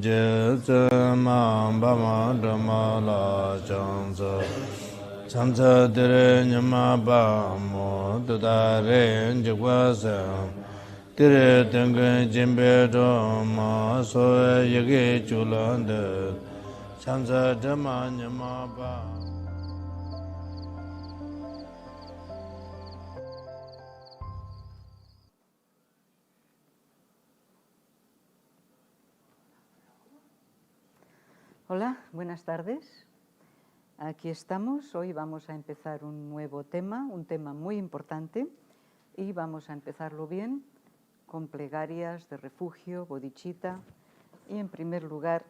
Jezema Bama Dhamma La Chansa Chansa Tere Nyama Bamo Dudare Njigwasa Tere Tengen Jimbe Dhamma Soe Yege Chulande Chansa Dhamma Nyama Bamo. Hola, buenas tardes. Aquí estamos. Hoy vamos a empezar un nuevo tema, un tema muy importante, y vamos a empezarlo bien con plegarias de refugio, bodhicitta, y en primer lugar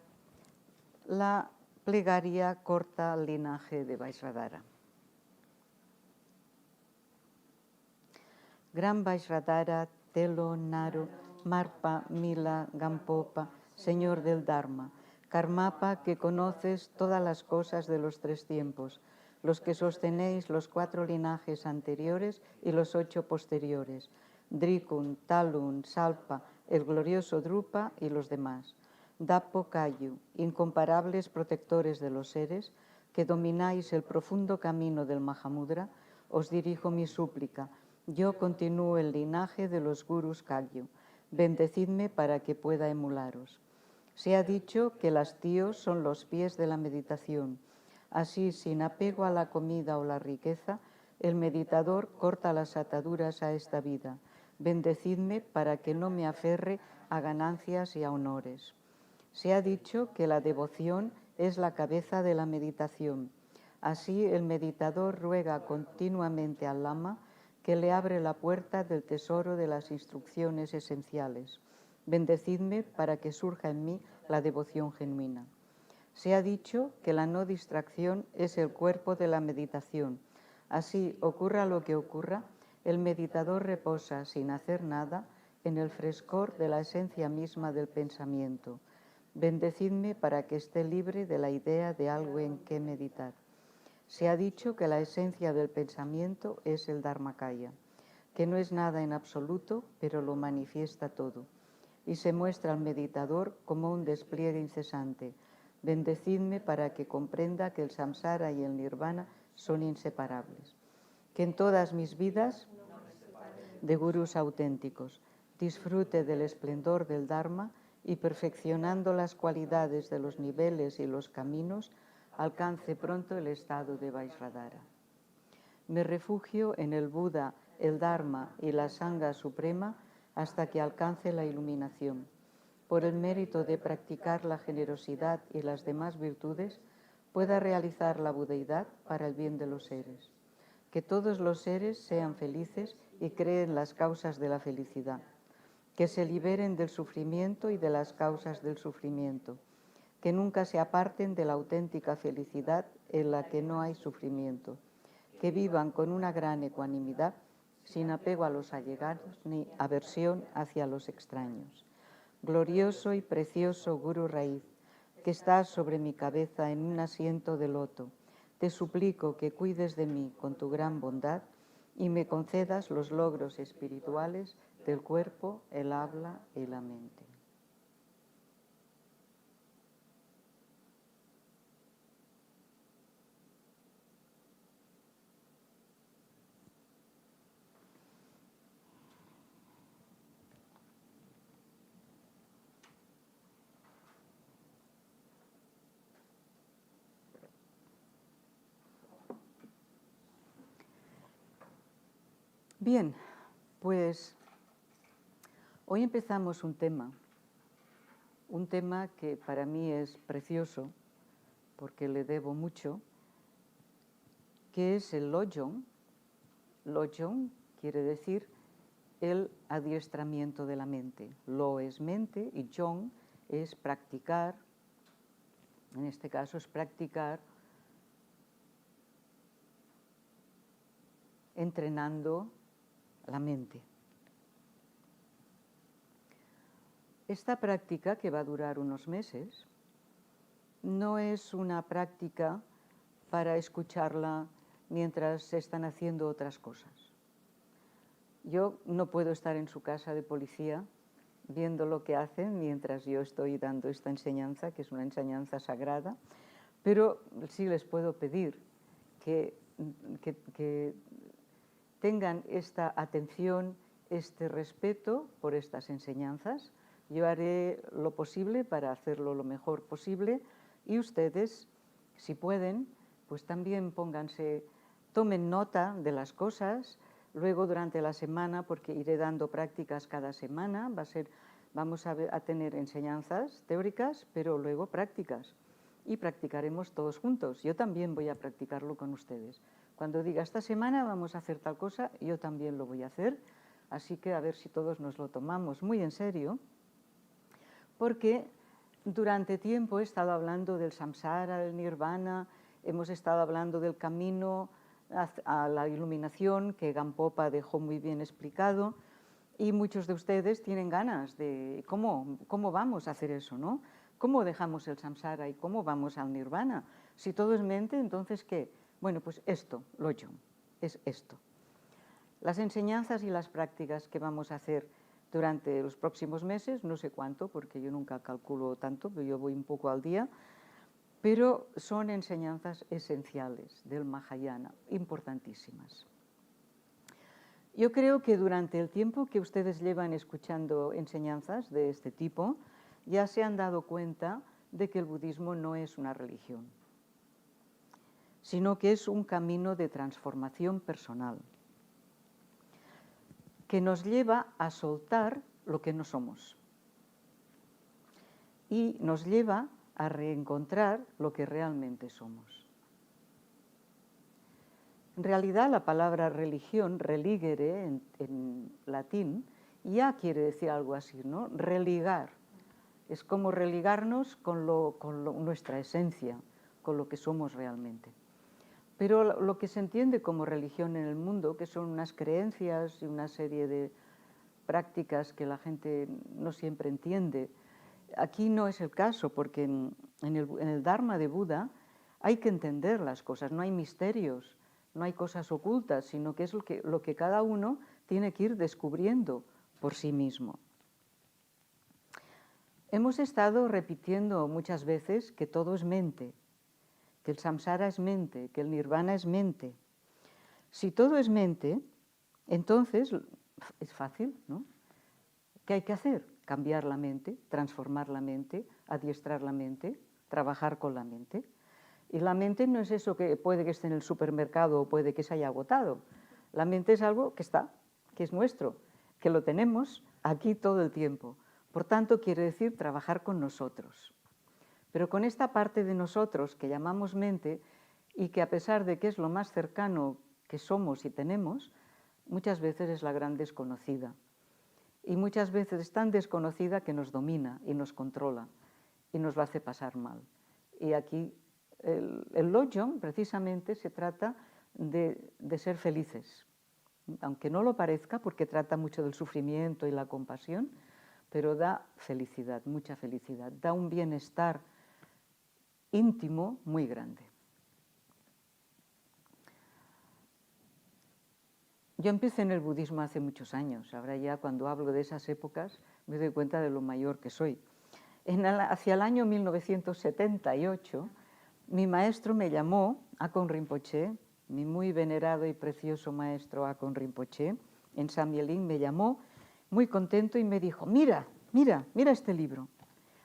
la plegaria corta al linaje de Vajradhara. Gran Vajradhara, Telo, Naru, Marpa, Mila, Gampopa, Señor del Dharma, Karmapa, que conoces todas las cosas de los tres tiempos, los que sostenéis los 4 linajes anteriores y los 8 posteriores, Drikun, Talun, Salpa, el glorioso Drupa y los demás. Dapo Kayu, incomparables protectores de los seres, que domináis el profundo camino del Mahamudra, os dirijo mi súplica. Yo continúo el linaje de los gurus Kagyu. Bendecidme para que pueda emularos. Se ha dicho que las tíos son los pies de la meditación. Así, sin apego a la comida o la riqueza, el meditador corta las ataduras a esta vida. Bendecidme para que no me aferre a ganancias y a honores. Se ha dicho que la devoción es la cabeza de la meditación. Así, el meditador ruega continuamente al Lama que le abre la puerta del tesoro de las instrucciones esenciales. Bendecidme para que surja en mí la devoción genuina. Se ha dicho que la no distracción es el cuerpo de la meditación. Así, ocurra lo que ocurra, el meditador reposa sin hacer nada en el frescor de la esencia misma del pensamiento. Bendecidme para que esté libre de la idea de algo en que meditar. Se ha dicho que la esencia del pensamiento es el Dharmakaya, que no es nada en absoluto, pero lo manifiesta todo, y se muestra al meditador como un despliegue incesante. Bendecidme para que comprenda que el samsara y el nirvana son inseparables. Que en todas mis vidas de gurús auténticos disfrute del esplendor del Dharma y perfeccionando las cualidades de los niveles y los caminos, alcance pronto el estado de Vajradhara. Me refugio en el Buda, el Dharma y la Sangha Suprema hasta que alcance la iluminación. Por el mérito de practicar la generosidad y las demás virtudes, pueda realizar la budeidad para el bien de los seres. Que todos los seres sean felices y creen las causas de la felicidad. Que se liberen del sufrimiento y de las causas del sufrimiento. Que nunca se aparten de la auténtica felicidad en la que no hay sufrimiento. Que vivan con una gran ecuanimidad, sin apego a los allegados ni aversión hacia los extraños. Glorioso y precioso Guru Raíz, que estás sobre mi cabeza en un asiento de loto, te suplico que cuides de mí con tu gran bondad y me concedas los logros espirituales del cuerpo, el habla y la mente. Bien, pues hoy empezamos un tema que para mí es precioso, porque le debo mucho, que es el Lojong. Lojong quiere decir el adiestramiento de la mente. Lo es mente y Jong es practicar, en este caso es practicar entrenando la mente. Esta práctica, que va a durar unos meses, no es una práctica para escucharla mientras se están haciendo otras cosas. Yo no puedo estar en su casa de policía viendo lo que hacen mientras yo estoy dando esta enseñanza, que es una enseñanza sagrada, pero sí les puedo pedir que tengan esta atención, este respeto por estas enseñanzas. Yo haré lo posible para hacerlo lo mejor posible y ustedes, si pueden, pues también tomen nota de las cosas. Luego durante la semana, porque iré dando prácticas cada semana, vamos a tener enseñanzas teóricas, pero luego prácticas. Y practicaremos todos juntos. Yo también voy a practicarlo con ustedes. Cuando diga esta semana vamos a hacer tal cosa, yo también lo voy a hacer. Así que a ver si todos nos lo tomamos muy en serio, porque durante tiempo he estado hablando del samsara, del nirvana, hemos estado hablando del camino a la iluminación que Gampopa dejó muy bien explicado, y muchos de ustedes tienen ganas de cómo vamos a hacer eso, ¿no? ¿Cómo dejamos el samsara y cómo vamos al nirvana? Si todo es mente, entonces ¿qué? Bueno, pues esto, lojong, es esto. Las enseñanzas y las prácticas que vamos a hacer durante los próximos meses, no sé cuánto, porque yo nunca calculo tanto, pero yo voy un poco al día, pero son enseñanzas esenciales del Mahayana, importantísimas. Yo creo que durante el tiempo que ustedes llevan escuchando enseñanzas de este tipo, ya se han dado cuenta de que el budismo no es una religión, sino que es un camino de transformación personal, que nos lleva a soltar lo que no somos y nos lleva a reencontrar lo que realmente somos. En realidad la palabra religión, religere en latín, ya quiere decir algo así, ¿no? Religar. Es como religarnos con nuestra esencia, con lo que somos realmente. Pero lo que se entiende como religión en el mundo, que son unas creencias y una serie de prácticas que la gente no siempre entiende, aquí no es el caso, porque en el Dharma de Buda hay que entender las cosas, no hay misterios, no hay cosas ocultas, sino que es lo que cada uno tiene que ir descubriendo por sí mismo. Hemos estado repitiendo muchas veces que todo es mente, que el samsara es mente, que el nirvana es mente. Si todo es mente, entonces es fácil, ¿no? ¿Qué hay que hacer? Cambiar la mente, transformar la mente, adiestrar la mente, trabajar con la mente. Y la mente no es eso que puede que esté en el supermercado o puede que se haya agotado. La mente es algo que está, que es nuestro, que lo tenemos aquí todo el tiempo. Por tanto, quiere decir trabajar con nosotros. Pero con esta parte de nosotros que llamamos mente y que a pesar de que es lo más cercano que somos y tenemos, muchas veces es la gran desconocida. Y muchas veces es tan desconocida que nos domina y nos controla y nos lo hace pasar mal. Y aquí el lojong precisamente se trata de ser felices, aunque no lo parezca porque trata mucho del sufrimiento y la compasión, pero da felicidad, mucha felicidad, da un bienestar íntimo muy grande. Yo empecé en el budismo hace muchos años, ahora ya cuando hablo de esas épocas me doy cuenta de lo mayor que soy. Hacia el año 1978, mi maestro me llamó, Akon Rinpoche, mi muy venerado y precioso maestro Akon Rinpoche, en Samyelin me llamó muy contento y me dijo, mira este libro.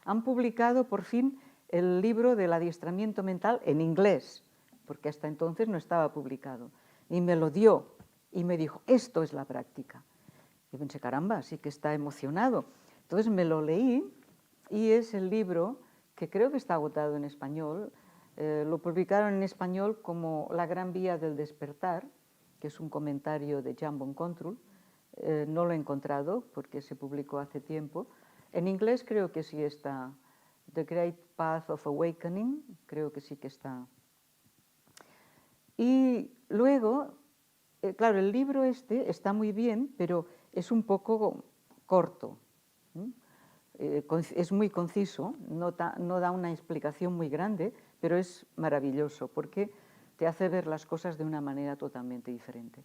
Han publicado por fin el libro del adiestramiento mental en inglés, porque hasta entonces no estaba publicado. Y me lo dio y me dijo, esto es la práctica. Y pensé, caramba, sí que está emocionado. Entonces me lo leí y es el libro que creo que está agotado en español. Lo publicaron en español como La gran vía del despertar, que es un comentario de Jambon Control. No lo he encontrado porque se publicó hace tiempo. En inglés creo que sí está. The Great Path of Awakening, creo que sí que está. Y luego, claro, el libro este está muy bien, pero es un poco corto. Es muy conciso, no da una explicación muy grande, pero es maravilloso porque te hace ver las cosas de una manera totalmente diferente.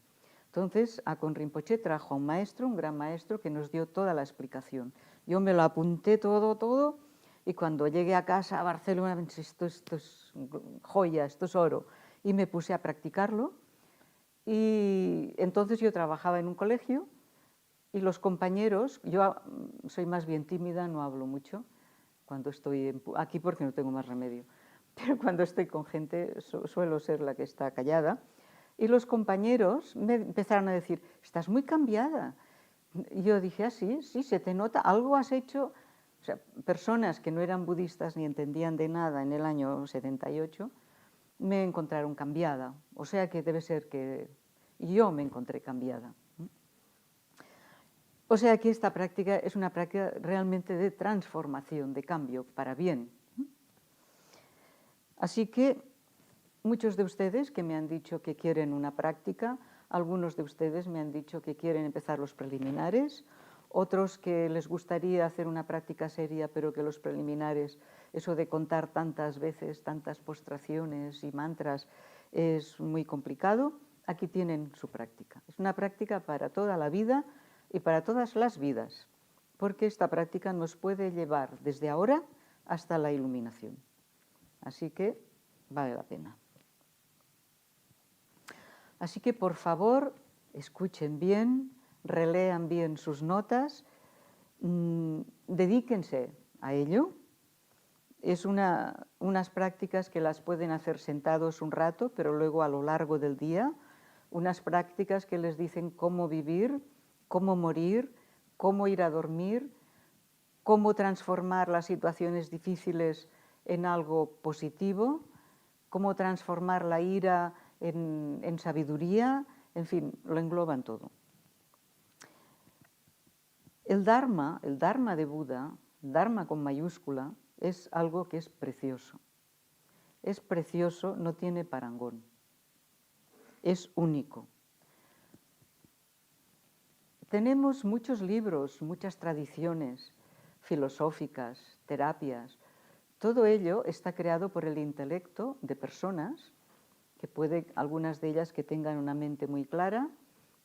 Entonces, Akon Rinpoche trajo a un maestro, un gran maestro, que nos dio toda la explicación. Yo me lo apunté todo, y cuando llegué a casa a Barcelona, pensé, esto es joya, esto es oro, y me puse a practicarlo. Y entonces yo trabajaba en un colegio y los compañeros, yo soy más bien tímida, no hablo mucho cuando estoy aquí porque no tengo más remedio, pero cuando estoy con gente suelo ser la que está callada. Y los compañeros me empezaron a decir, estás muy cambiada. Y yo dije, ah, sí, se te nota, algo has hecho. O sea, personas que no eran budistas ni entendían de nada en el año 78 me encontraron cambiada. O sea que debe ser que yo me encontré cambiada. O sea que esta práctica es una práctica realmente de transformación, de cambio, para bien. Así que muchos de ustedes que me han dicho que quieren una práctica, algunos de ustedes me han dicho que quieren empezar los preliminares, otros que les gustaría hacer una práctica seria, pero que los preliminares, eso de contar tantas veces, tantas postraciones y mantras, es muy complicado. Aquí tienen su práctica. Es una práctica para toda la vida y para todas las vidas, porque esta práctica nos puede llevar desde ahora hasta la iluminación. Así que vale la pena. Así que, por favor, escuchen bien, relean bien sus notas, dedíquense a ello. Es unas prácticas que las pueden hacer sentados un rato, pero luego a lo largo del día, unas prácticas que les dicen cómo vivir, cómo morir, cómo ir a dormir, cómo transformar las situaciones difíciles en algo positivo, cómo transformar la ira en sabiduría, en fin, lo engloban todo. El Dharma de Buda, Dharma con mayúscula, es algo que es precioso. Es precioso, no tiene parangón. Es único. Tenemos muchos libros, muchas tradiciones filosóficas, terapias. Todo ello está creado por el intelecto de personas que algunas de ellas que tengan una mente muy clara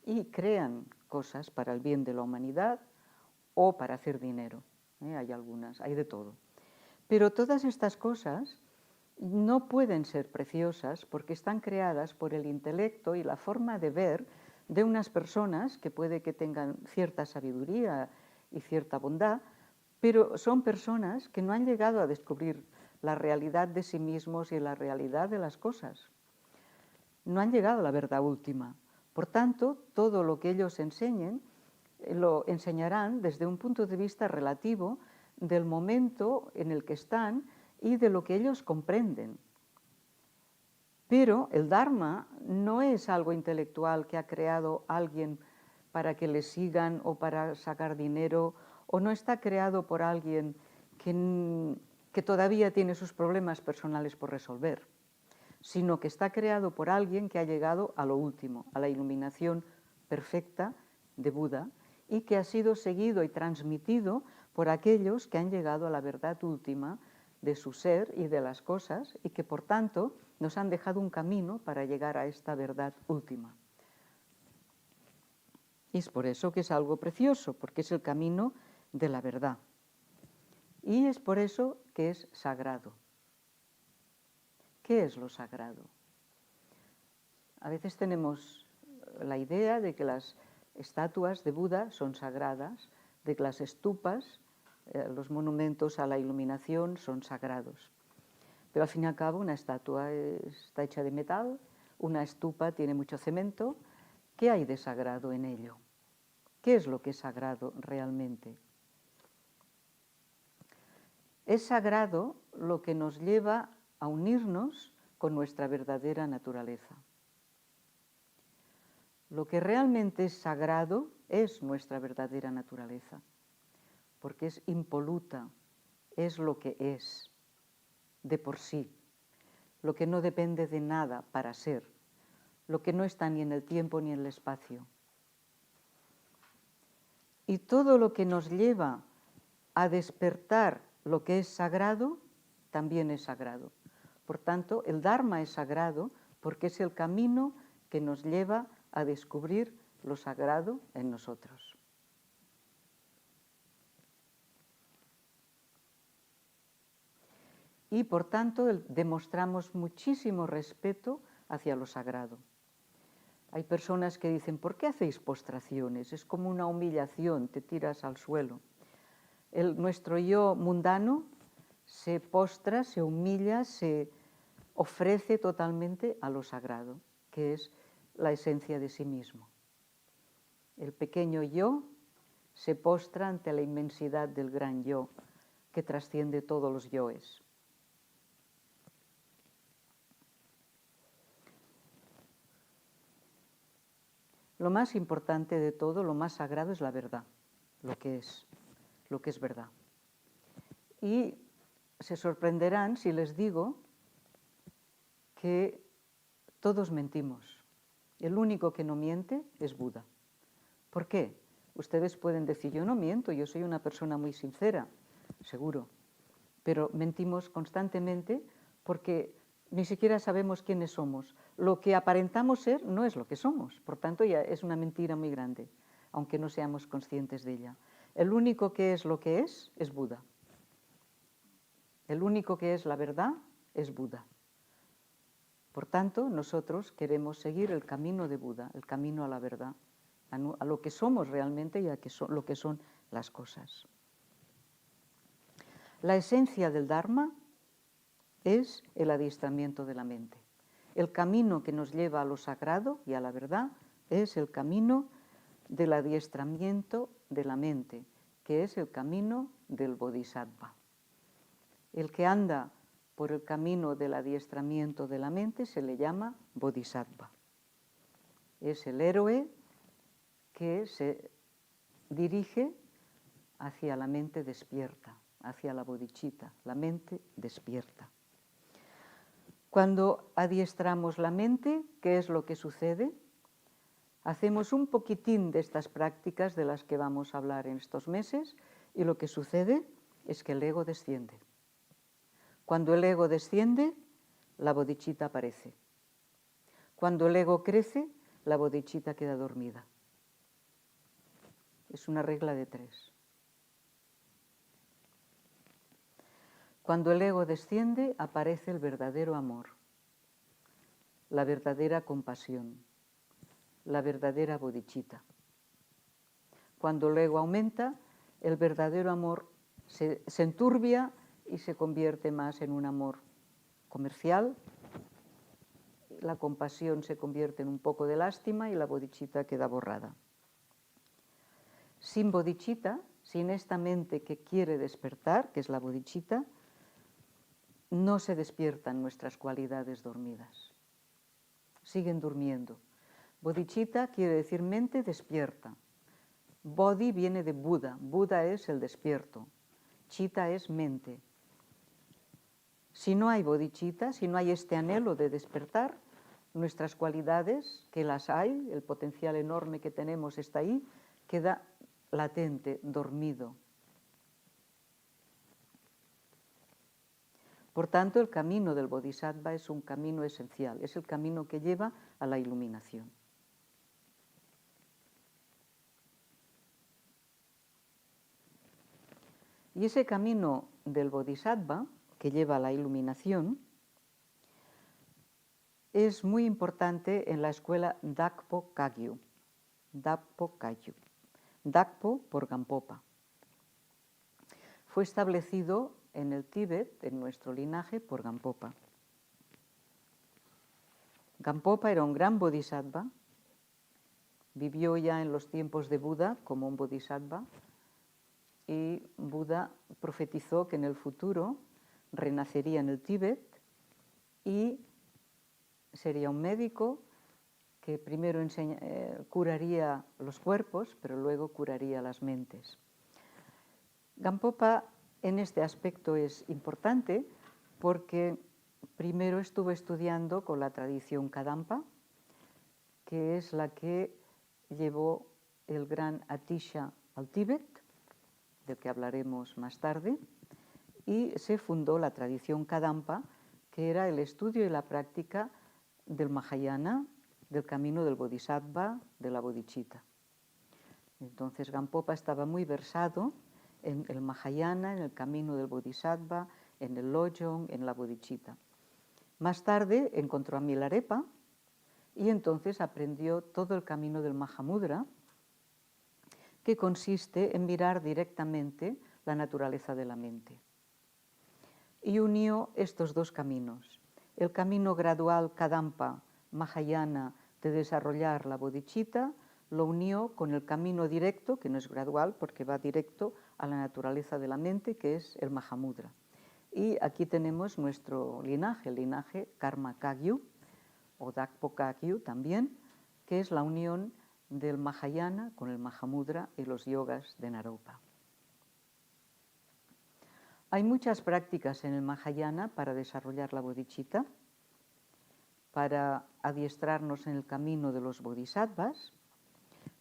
y crean cosas para el bien de la humanidad o para hacer dinero. Hay algunas, hay de todo. Pero todas estas cosas no pueden ser preciosas porque están creadas por el intelecto y la forma de ver de unas personas que puede que tengan cierta sabiduría y cierta bondad, pero son personas que no han llegado a descubrir la realidad de sí mismos y la realidad de las cosas. No han llegado a la verdad última. Por tanto, todo lo que ellos enseñen lo enseñarán desde un punto de vista relativo del momento en el que están y de lo que ellos comprenden. Pero el Dharma no es algo intelectual que ha creado alguien para que le sigan o para sacar dinero, o no está creado por alguien que todavía tiene sus problemas personales por resolver, sino que está creado por alguien que ha llegado a lo último, a la iluminación perfecta de Buda, y que ha sido seguido y transmitido por aquellos que han llegado a la verdad última de su ser y de las cosas, y que por tanto nos han dejado un camino para llegar a esta verdad última. Y es por eso que es algo precioso, porque es el camino de la verdad. Y es por eso que es sagrado. ¿Qué es lo sagrado? A veces tenemos la idea de que las estatuas de Buda son sagradas, de que las estupas, los monumentos a la iluminación son sagrados. Pero al fin y al cabo una estatua está hecha de metal, una estupa tiene mucho cemento. ¿Qué hay de sagrado en ello? ¿Qué es lo que es sagrado realmente? Es sagrado lo que nos lleva a unirnos con nuestra verdadera naturaleza. Lo que realmente es sagrado es nuestra verdadera naturaleza, porque es impoluta, es lo que es, de por sí, lo que no depende de nada para ser, lo que no está ni en el tiempo ni en el espacio. Y todo lo que nos lleva a despertar lo que es sagrado, también es sagrado. Por tanto, el Dharma es sagrado porque es el camino que nos lleva a descubrir lo sagrado en nosotros. y por tanto demostramos muchísimo respeto hacia lo sagrado. Hay personas que dicen, ¿por qué hacéis postraciones? Es como una humillación, te tiras al suelo. Nuestro yo mundano se postra, se humilla, se ofrece totalmente a lo sagrado, que es la esencia de sí mismo. El pequeño yo se postra ante la inmensidad del gran yo, que trasciende todos los yoes. Lo más importante de todo, lo más sagrado es la verdad, lo que es verdad. Y se sorprenderán si les digo que todos mentimos. El único que no miente es Buda. ¿Por qué? Ustedes pueden decir, yo no miento, yo soy una persona muy sincera, seguro, pero mentimos constantemente porque ni siquiera sabemos quiénes somos. Lo que aparentamos ser no es lo que somos, por tanto ya es una mentira muy grande, aunque no seamos conscientes de ella. El único que es lo que es Buda. El único que es la verdad es Buda. Por tanto, nosotros queremos seguir el camino de Buda, el camino a la verdad, a lo que somos realmente y a lo que son las cosas. La esencia del Dharma es el adiestramiento de la mente. El camino que nos lleva a lo sagrado y a la verdad es el camino del adiestramiento de la mente, que es el camino del Bodhisattva. El que anda por el camino del adiestramiento de la mente se le llama Bodhisattva. Es el héroe que se dirige hacia la mente despierta, hacia la bodhicitta, la mente despierta. Cuando adiestramos la mente, ¿qué es lo que sucede? Hacemos un poquitín de estas prácticas de las que vamos a hablar en estos meses y lo que sucede es que el ego desciende. Cuando el ego desciende, la bodhicitta aparece. Cuando el ego crece, la bodhicitta queda dormida. Es una regla de 3. Cuando el ego desciende, aparece el verdadero amor, la verdadera compasión, la verdadera bodhicitta. Cuando el ego aumenta, el verdadero amor se enturbia y se convierte más en un amor comercial. La compasión se convierte en un poco de lástima y la bodhicitta queda borrada. Sin bodhicitta, sin esta mente que quiere despertar, que es la bodhicitta, no se despiertan nuestras cualidades dormidas. Siguen durmiendo. Bodhicitta quiere decir mente despierta. Bodhi viene de Buda. Buda es el despierto. Chitta es mente. Si no hay bodhicitta, si no hay este anhelo de despertar, nuestras cualidades, que las hay, el potencial enorme que tenemos está ahí, queda latente, dormido. Por tanto, el camino del Bodhisattva es un camino esencial, es el camino que lleva a la iluminación. Y ese camino del Bodhisattva, que lleva a la iluminación, es muy importante en la escuela Dakpo Kagyu. Dakpo Kagyu. Dakpo por Gampopa. Fue establecido en el Tíbet, en nuestro linaje, por Gampopa. Gampopa era un gran bodhisattva, vivió ya en los tiempos de Buda como un bodhisattva y Buda profetizó que en el futuro renacería en el Tíbet y sería un médico que primero curaría los cuerpos, pero luego curaría las mentes. Gampopa en este aspecto es importante porque primero estuvo estudiando con la tradición Kadampa, que es la que llevó el gran Atisha al Tíbet, del que hablaremos más tarde, y se fundó la tradición Kadampa, que era el estudio y la práctica del Mahayana, del camino del Bodhisattva, de la Bodhicitta. Entonces Gampopa estaba muy versado en el Mahayana, en el camino del Bodhisattva, en el Lojong, en la bodhicitta. Más tarde encontró a Milarepa y entonces aprendió todo el camino del Mahamudra, que consiste en mirar directamente la naturaleza de la mente. Y unió estos dos caminos, el camino gradual Kadampa, Mahayana, de desarrollar la bodhicitta, lo unió con el camino directo, que no es gradual porque va directo a la naturaleza de la mente, que es el Mahamudra. Y aquí tenemos nuestro linaje, el linaje Karma Kagyu, o Dakpo Kagyu también, que es la unión del Mahayana con el Mahamudra y los yogas de Naropa. Hay muchas prácticas en el Mahayana para desarrollar la bodhicitta, para adiestrarnos en el camino de los bodhisattvas,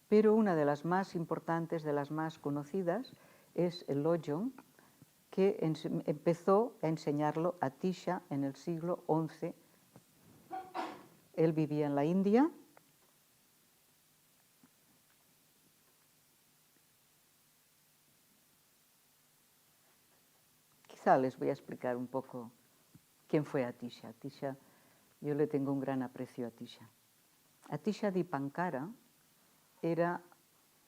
pero una de las más importantes, de las más conocidas, es el Lojong, que empezó a enseñarlo Atisha en el siglo XI. Él vivía en la India. Quizá les voy a explicar un poco quién fue Atisha. Atisha, yo le tengo un gran aprecio a Atisha. Atisha Dipankara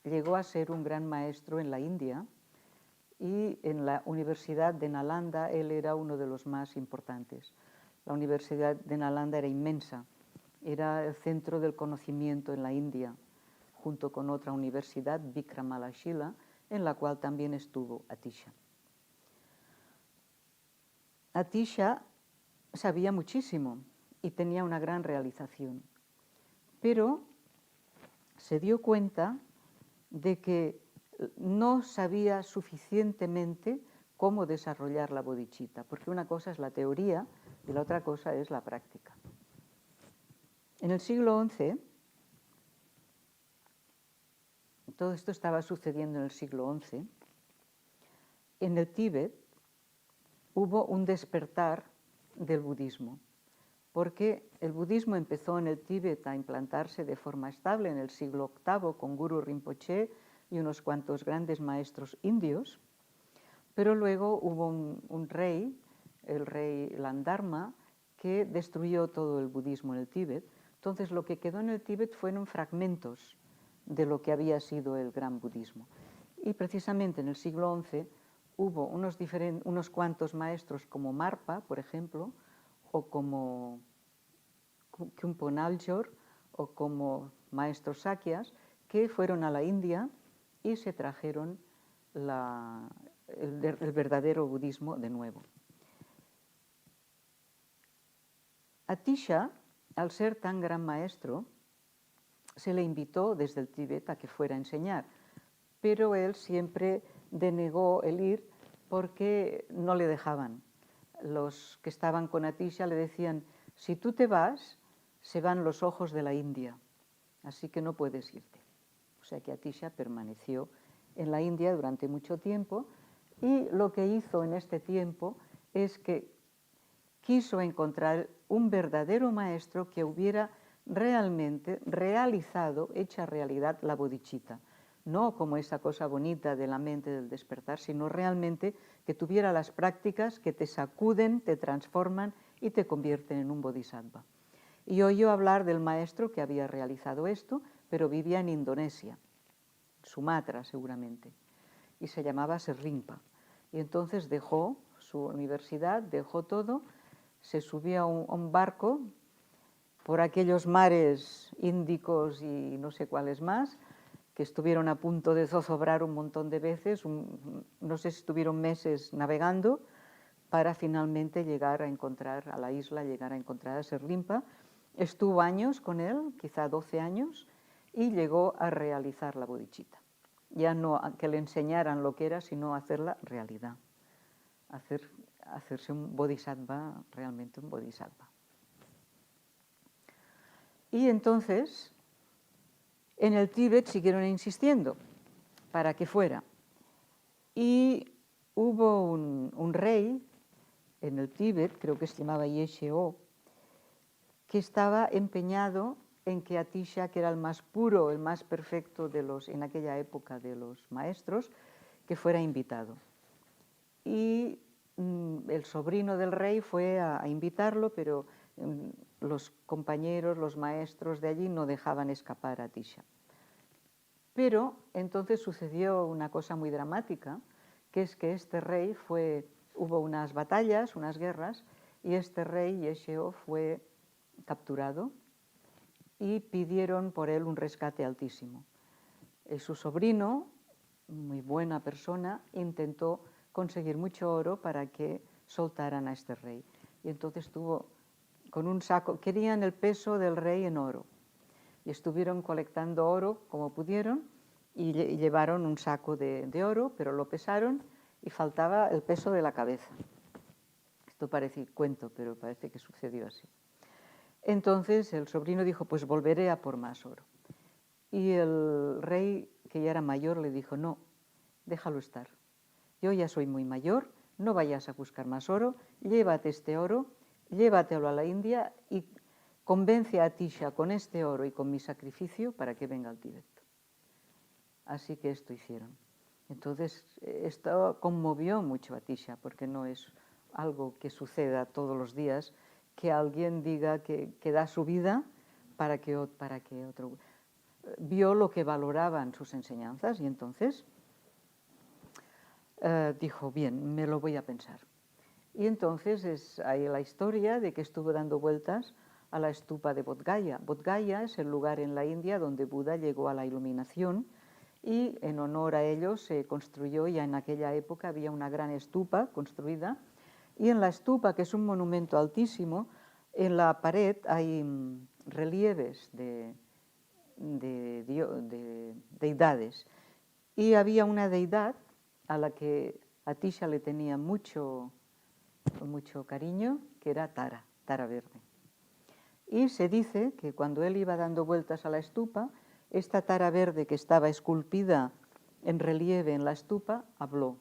llegó a ser un gran maestro en la India y en la Universidad de Nalanda él era uno de los más importantes. La Universidad de Nalanda era inmensa, era el centro del conocimiento en la India, junto con otra universidad, Vikramalashila, en la cual también estuvo Atisha. Atisha sabía muchísimo y tenía una gran realización, pero se dio cuenta de que no sabía suficientemente cómo desarrollar la bodhicitta, porque una cosa es la teoría y la otra cosa es la práctica. En el siglo XI, todo esto estaba sucediendo en el siglo XI, en el Tíbet hubo un despertar del budismo, porque el budismo empezó en el Tíbet a implantarse de forma estable en el siglo VIII con Guru Rinpoche y unos cuantos grandes maestros indios, pero luego hubo un rey, el rey Landharma, que destruyó todo el budismo en el Tíbet. Entonces lo que quedó en el Tíbet fueron fragmentos de lo que había sido el gran budismo. Y precisamente en el siglo XI hubo unos cuantos maestros como Marpa, por ejemplo, o como Khyumpo Naljor, o como maestros Sakyas, que fueron a la India y se trajeron el verdadero budismo de nuevo. Atisha, al ser tan gran maestro, se le invitó desde el Tíbet a que fuera a enseñar, pero él siempre denegó el ir porque no le dejaban. Los que estaban con Atisha le decían, si tú te vas, se van los ojos de la India, así que no puedes irte. O sea que Atisha permaneció en la India durante mucho tiempo y lo que hizo en este tiempo es que quiso encontrar un verdadero maestro que hubiera realmente realizado, hecha realidad la bodhicitta. No como esa cosa bonita de la mente del despertar, sino realmente que tuviera las prácticas que te sacuden, te transforman y te convierten en un bodhisattva. Y oyó hablar del maestro que había realizado esto, pero vivía en Indonesia, Sumatra seguramente, y se llamaba Serrimpa. Y entonces dejó su universidad, dejó todo, se subió a un barco por aquellos mares índicos y no sé cuáles más, que estuvieron a punto de zozobrar un montón de veces, no sé si estuvieron meses navegando, para finalmente llegar a encontrar a la isla, llegar a encontrar a Serrimpa. Estuvo años con él, quizá 12 años, y llegó a realizar la bodhicitta. Ya no que le enseñaran lo que era, sino hacerla realidad. Hacerse un bodhisattva, realmente un bodhisattva. Y entonces, en el Tíbet siguieron insistiendo para que fuera. Y hubo un rey en el Tíbet, creo que se llamaba Yesheo, que estaba empeñado en que Atisha, que era el más puro, el más perfecto en aquella época de los maestros, que fuera invitado. Y el sobrino del rey fue a invitarlo, pero los compañeros, los maestros de allí no dejaban escapar a Atisha. Pero entonces sucedió una cosa muy dramática, que es que este rey hubo unas batallas, unas guerras, y este rey, Yesheo, fue capturado y pidieron por él un rescate altísimo. Su sobrino, muy buena persona, intentó conseguir mucho oro para que soltaran a este rey. Y entonces estuvo con un saco, querían el peso del rey en oro. Y estuvieron colectando oro como pudieron y llevaron un saco de oro, pero lo pesaron y faltaba el peso de la cabeza. Esto parece cuento, pero parece que sucedió así. Entonces el sobrino dijo, pues volveré a por más oro. Y el rey, que ya era mayor, le dijo, no, déjalo estar. Yo ya soy muy mayor, no vayas a buscar más oro, llévate este oro, llévatelo a la India y convence a Atisha con este oro y con mi sacrificio para que venga al Tíbet. Así que esto hicieron. Entonces, esto conmovió mucho a Atisha, porque no es algo que suceda todos los días, que alguien diga que da su vida para que otro... Vio lo que valoraban sus enseñanzas y entonces dijo, bien, me lo voy a pensar. Y entonces es ahí la historia de que estuvo dando vueltas a la estupa de Bodh Gaya. Bodh Gaya es el lugar en la India donde Buda llegó a la iluminación y en honor a ello se construyó, ya en aquella época había una gran estupa construida, y en la estupa, que es un monumento altísimo, en la pared hay relieves de deidades. Y había una deidad a la que Atisha le tenía mucho cariño, que era Tara Verde. Y se dice que cuando él iba dando vueltas a la estupa, esta Tara Verde que estaba esculpida en relieve en la estupa, habló.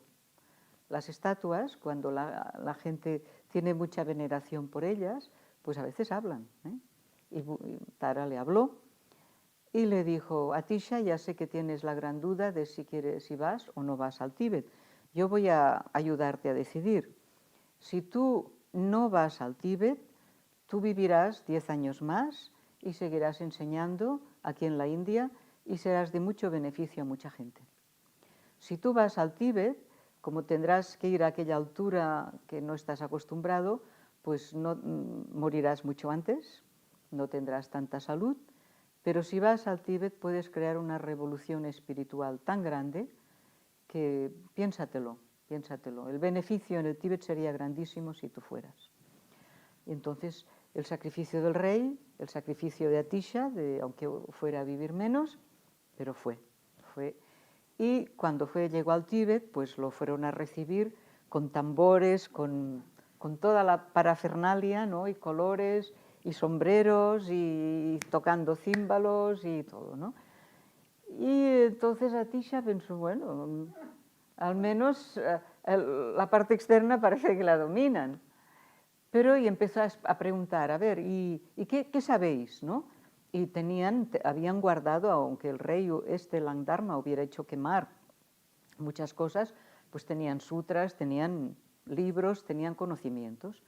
Las estatuas, cuando la gente tiene mucha veneración por ellas, pues a veces hablan. Y Tara le habló y le dijo, Atisha, ya sé que tienes la gran duda de si vas o no vas al Tíbet. Yo voy a ayudarte a decidir. Si tú no vas al Tíbet, tú vivirás 10 años más y seguirás enseñando aquí en la India y serás de mucho beneficio a mucha gente. Si tú vas al Tíbet, como tendrás que ir a aquella altura que no estás acostumbrado, pues no morirás mucho antes, no tendrás tanta salud, pero si vas al Tíbet puedes crear una revolución espiritual tan grande que piénsatelo. El beneficio en el Tíbet sería grandísimo si tú fueras. Y entonces el sacrificio del rey, el sacrificio de Atisha, aunque fuera a vivir menos, pero fue. Y cuando llegó al Tíbet, pues lo fueron a recibir con tambores, con toda la parafernalia, ¿no? Y colores, y sombreros, y tocando címbalos y todo, ¿no? Y entonces Atisha pensó, bueno, al menos la parte externa parece que la dominan. Pero y empezó a preguntar, a ver, ¿y qué sabéis? ¿No? Y habían guardado, aunque el rey Langdharma hubiera hecho quemar muchas cosas, pues tenían sutras, tenían libros, tenían conocimientos.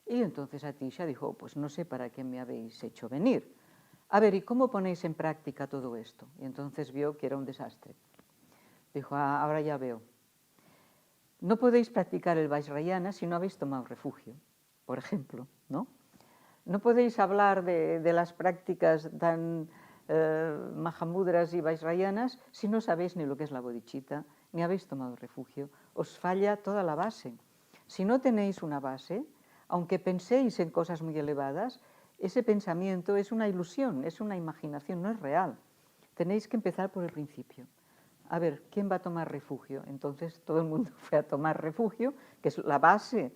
Y entonces Atisha dijo, pues no sé para qué me habéis hecho venir. A ver, ¿y cómo ponéis en práctica todo esto? Y entonces vio que era un desastre. Dijo, ahora ya veo. No podéis practicar el Vajrayana si no habéis tomado refugio, por ejemplo, ¿no? No podéis hablar de las prácticas tan mahamudras y Vajrayanas si no sabéis ni lo que es la bodhicitta, ni habéis tomado refugio. Os falla toda la base. Si no tenéis una base, aunque penséis en cosas muy elevadas, ese pensamiento es una ilusión, es una imaginación, no es real. Tenéis que empezar por el principio. A ver, ¿quién va a tomar refugio? Entonces todo el mundo fue a tomar refugio, que es la base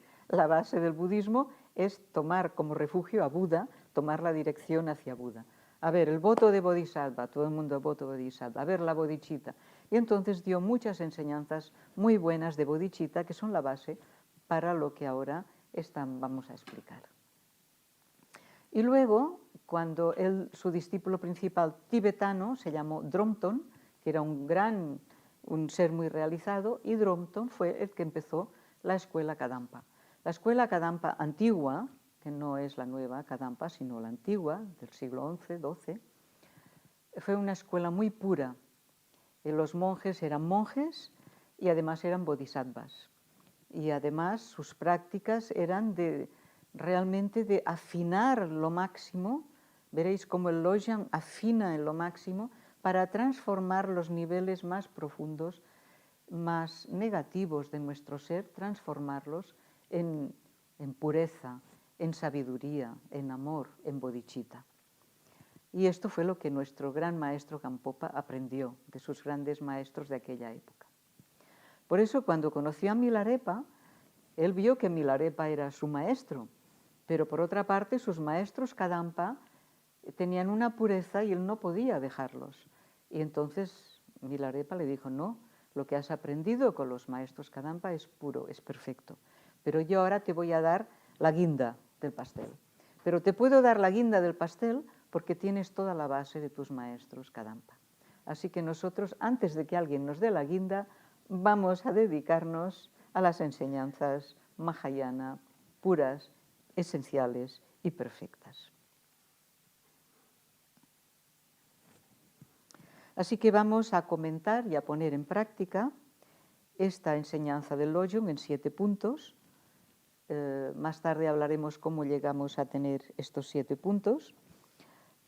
del budismo, es tomar como refugio a Buda, tomar la dirección hacia Buda. A ver, el voto de Bodhisattva, todo el mundo voto Bodhisattva, a ver la bodhicitta. Y entonces dio muchas enseñanzas muy buenas de bodhicitta, que son la base para lo que ahora vamos a explicar. Y luego, cuando su discípulo principal tibetano se llamó Dromton, que era un ser muy realizado, y Dromton fue el que empezó la escuela Kadampa. La escuela Kadampa antigua, que no es la nueva Kadampa, sino la antigua, del siglo XI, XII, fue una escuela muy pura. Los monjes eran monjes y además eran bodhisattvas. Y además sus prácticas eran realmente de afinar lo máximo. Veréis cómo el Lojong afina en lo máximo para transformar los niveles más profundos, más negativos de nuestro ser, transformarlos en pureza, en sabiduría, en amor, en bodhicitta. Y esto fue lo que nuestro gran maestro Gampopa aprendió de sus grandes maestros de aquella época. Por eso, cuando conoció a Milarepa, él vio que Milarepa era su maestro, pero por otra parte sus maestros Kadampa tenían una pureza y él no podía dejarlos. Y entonces Milarepa le dijo, no, lo que has aprendido con los maestros Kadampa es puro, es perfecto, pero yo ahora te voy a dar la guinda del pastel. Pero te puedo dar la guinda del pastel porque tienes toda la base de tus maestros Kadampa. Así que nosotros, antes de que alguien nos dé la guinda, vamos a dedicarnos a las enseñanzas Mahayana, puras, esenciales y perfectas. Así que vamos a comentar y a poner en práctica esta enseñanza del Lojong en 7 puntos. Más tarde hablaremos cómo llegamos a tener estos 7 puntos,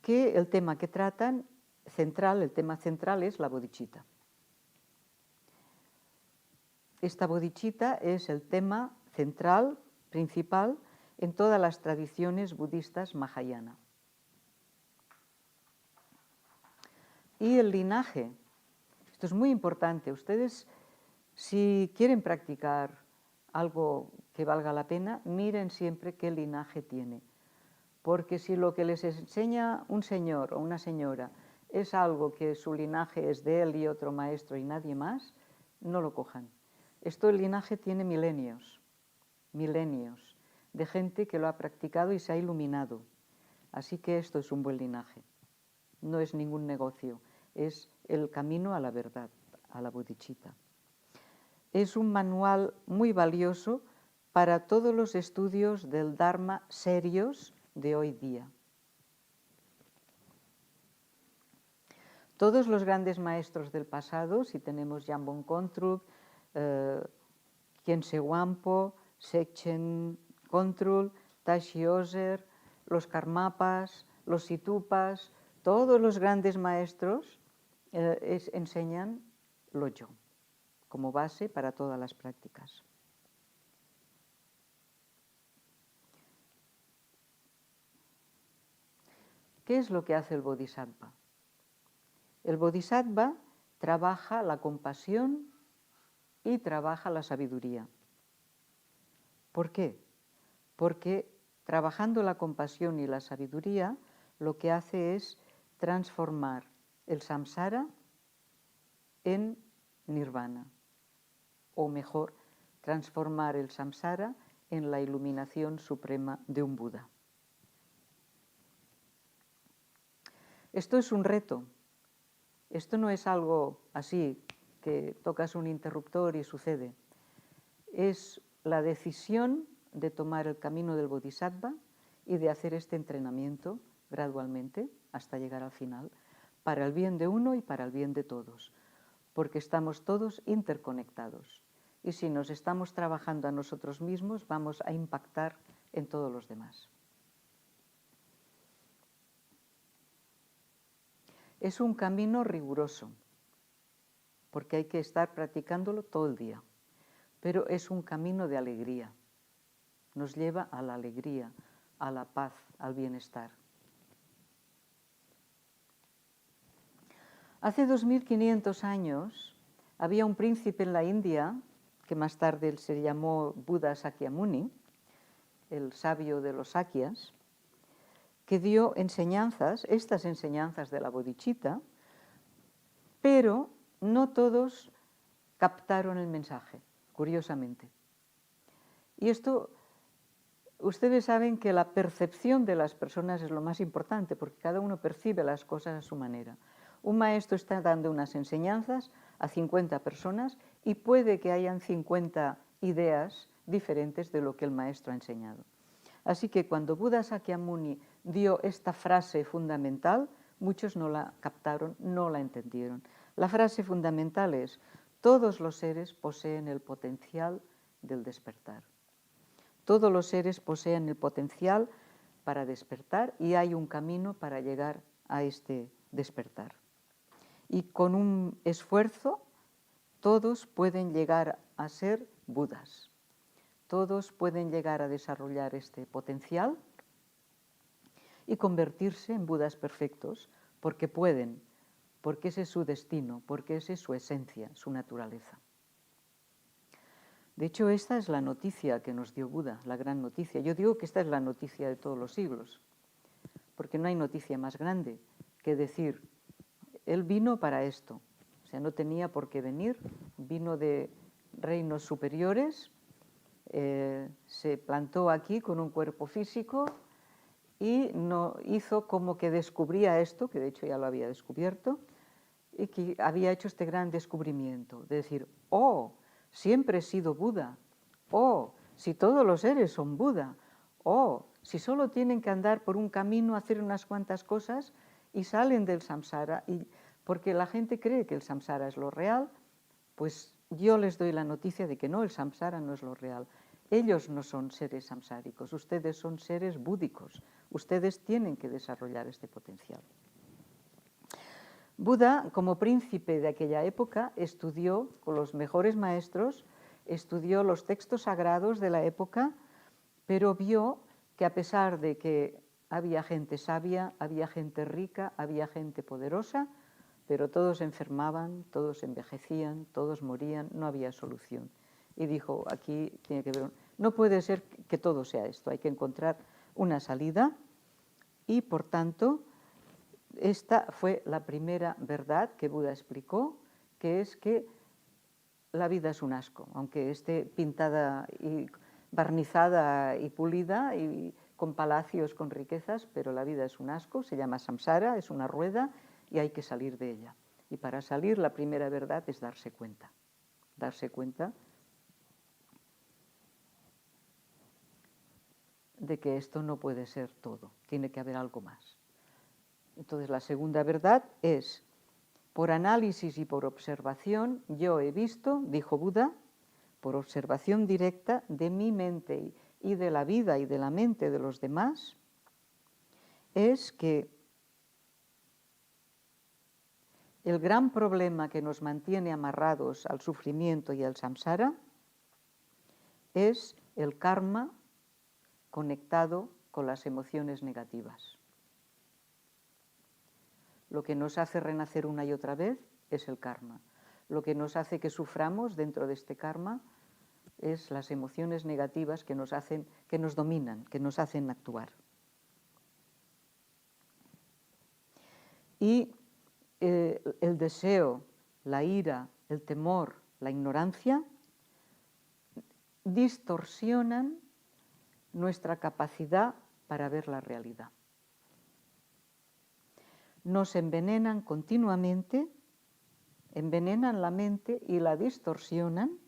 que el tema que tratan el tema central es la bodhicitta. Esta bodhicitta es el tema central, principal, en todas las tradiciones budistas Mahayana. Y el linaje, esto es muy importante. Ustedes, si quieren practicar algo que valga la pena, miren siempre qué linaje tiene. Porque si lo que les enseña un señor o una señora es algo que su linaje es de él y otro maestro y nadie más, no lo cojan. El linaje tiene milenios de gente que lo ha practicado y se ha iluminado. Así que esto es un buen linaje. No es ningún negocio, es el camino a la verdad, a la bodhicitta. Es un manual muy valioso para todos los estudios del Dharma serios de hoy día. Todos los grandes maestros del pasado, si tenemos Jambon Kontrul, Khyentse Wangpo, Sekchen Kontrul, Tashi Ozer, los Karmapas, los Situpas, todos los grandes maestros enseñan Lojong como base para todas las prácticas. ¿Qué es lo que hace el Bodhisattva? El Bodhisattva trabaja la compasión y trabaja la sabiduría. ¿Por qué? Porque trabajando la compasión y la sabiduría, lo que hace es transformar el samsara en nirvana, o mejor, transformar el samsara en la iluminación suprema de un Buda. Esto es un reto. Esto no es algo así, que tocas un interruptor y sucede. Es la decisión de tomar el camino del Bodhisattva y de hacer este entrenamiento gradualmente hasta llegar al final, para el bien de uno y para el bien de todos, porque estamos todos interconectados. Y si nos estamos trabajando a nosotros mismos, vamos a impactar en todos los demás. Es un camino riguroso, porque hay que estar practicándolo todo el día, pero es un camino de alegría. Nos lleva a la alegría, a la paz, al bienestar. Hace 2500 años había un príncipe en la India, que más tarde se llamó Buda Sakyamuni, el sabio de los Sakyas, que dio enseñanzas, estas enseñanzas de la bodhicitta, pero no todos captaron el mensaje, curiosamente. Y esto, ustedes saben que la percepción de las personas es lo más importante, porque cada uno percibe las cosas a su manera. Un maestro está dando unas enseñanzas a 50 personas y puede que hayan 50 ideas diferentes de lo que el maestro ha enseñado. Así que cuando Buda Sakyamuni dio esta frase fundamental, muchos no la captaron, no la entendieron. La frase fundamental es: todos los seres poseen el potencial del despertar. Todos los seres poseen el potencial para despertar y hay un camino para llegar a este despertar. Y con un esfuerzo todos pueden llegar a ser Budas. Todos pueden llegar a desarrollar este potencial y convertirse en Budas perfectos, porque pueden, porque ese es su destino, porque esa es su esencia, su naturaleza. De hecho, esta es la noticia que nos dio Buda, la gran noticia. Yo digo que esta es la noticia de todos los siglos, porque no hay noticia más grande que decir, él vino para esto. O sea, no tenía por qué venir, vino de reinos superiores, se plantó aquí con un cuerpo físico y no hizo como que descubría esto, que de hecho ya lo había descubierto, y que había hecho este gran descubrimiento, de decir, oh, siempre he sido Buda, oh, si todos los seres son Buda, oh, si solo tienen que andar por un camino, hacer unas cuantas cosas y salen del samsara, y porque la gente cree que el samsara es lo real, pues yo les doy la noticia de que no, el samsara no es lo real. Ellos no son seres samsáricos, ustedes son seres búdicos, ustedes tienen que desarrollar este potencial. Buda, como príncipe de aquella época, estudió con los mejores maestros, estudió los textos sagrados de la época, pero vio que a pesar de que había gente sabia, había gente rica, había gente poderosa, pero todos enfermaban, todos envejecían, todos morían, no había solución. Y dijo, aquí tiene que haber no puede ser que todo sea esto, hay que encontrar una salida y, por tanto, esta fue la primera verdad que Buda explicó, que es que la vida es un asco, aunque esté pintada y barnizada y pulida y con palacios, con riquezas, pero la vida es un asco, se llama samsara, es una rueda y hay que salir de ella. Y para salir, la primera verdad es darse cuenta de que esto no puede ser todo, tiene que haber algo más. Entonces, la segunda verdad es, por análisis y por observación, yo he visto, dijo Buda, por observación directa de mi mente y de la vida y de la mente de los demás, es que el gran problema que nos mantiene amarrados al sufrimiento y al samsara es el karma conectado con las emociones negativas. Lo que nos hace renacer una y otra vez es el karma. Lo que nos hace que suframos dentro de este karma es las emociones negativas que nos dominan, que nos hacen actuar. Y el deseo, la ira, el temor, la ignorancia distorsionan nuestra capacidad para ver la realidad. Nos envenenan continuamente, envenenan la mente y la distorsionan,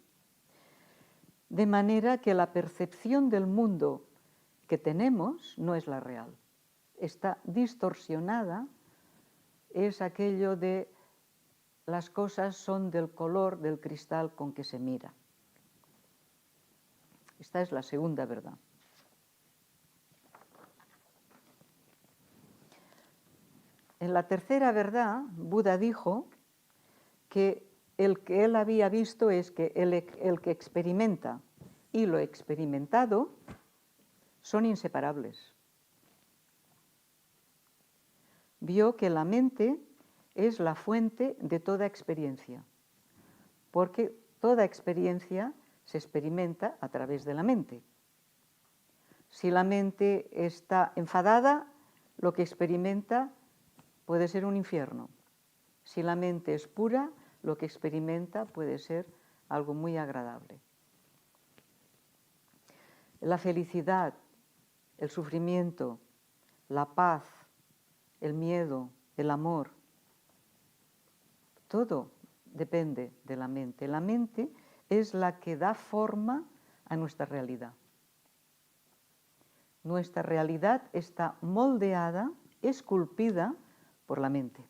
de manera que la percepción del mundo que tenemos no es la real. Está distorsionada, es aquello de las cosas son del color del cristal con que se mira. Esta es la segunda verdad. En la tercera verdad, Buda dijo que el que él había visto es que el que experimenta y lo experimentado son inseparables. Vio que la mente es la fuente de toda experiencia, porque toda experiencia se experimenta a través de la mente. Si la mente está enfadada, lo que experimenta puede ser un infierno. Si la mente es pura, lo que experimenta puede ser algo muy agradable. La felicidad, el sufrimiento, la paz, el miedo, el amor, todo depende de la mente. La mente es la que da forma a nuestra realidad. Nuestra realidad está moldeada, esculpida por la mente.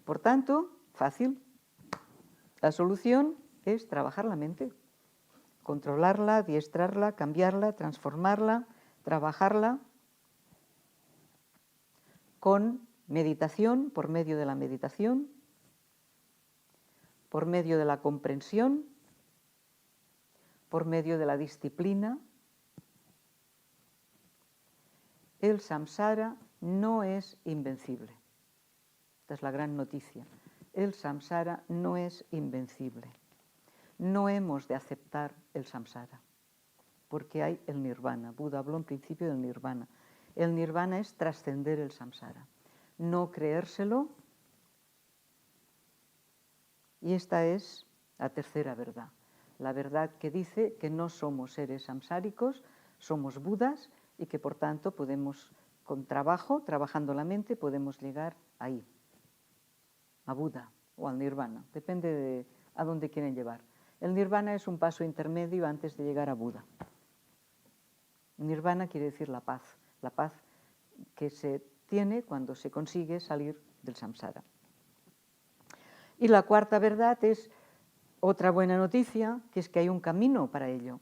Por tanto, fácil. La solución es trabajar la mente, controlarla, adiestrarla, cambiarla, transformarla, trabajarla con meditación, por medio de la meditación, por medio de la comprensión, por medio de la disciplina. El samsara no es invencible. Esta es la gran noticia. El samsara no es invencible. No hemos de aceptar el samsara, porque hay el nirvana. Buda habló en principio del nirvana. El nirvana es trascender el samsara, no creérselo. Y esta es la tercera verdad. La verdad que dice que no somos seres samsáricos, somos budas y que por tanto podemos, con trabajo, trabajando la mente, podemos llegar ahí, a Buda o al nirvana, depende de a dónde quieren llevar. El nirvana es un paso intermedio antes de llegar a Buda. Nirvana quiere decir la paz que se tiene cuando se consigue salir del samsara. Y la cuarta verdad es otra buena noticia, que es que hay un camino para ello.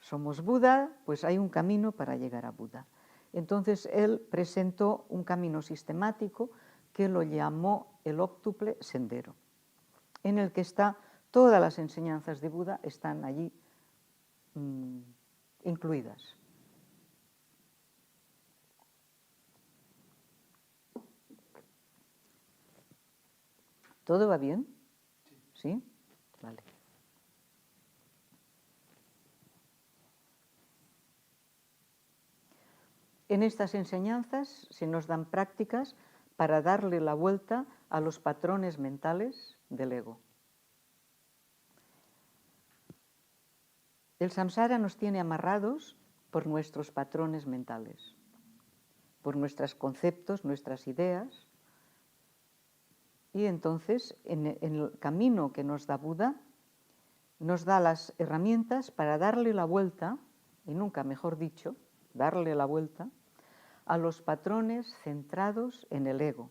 Somos Buda, pues hay un camino para llegar a Buda. Entonces él presentó un camino sistemático que lo llamó el óctuple sendero, en el que todas las enseñanzas de Buda están allí incluidas. ¿Todo va bien? ¿Sí? Vale. En estas enseñanzas se nos dan prácticas para darle la vuelta a los patrones mentales del ego. El samsara nos tiene amarrados por nuestros patrones mentales, por nuestros conceptos, nuestras ideas. Y entonces, en el camino que nos da Buda, nos da las herramientas para darle la vuelta, y nunca mejor dicho, darle la vuelta a los patrones centrados en el ego.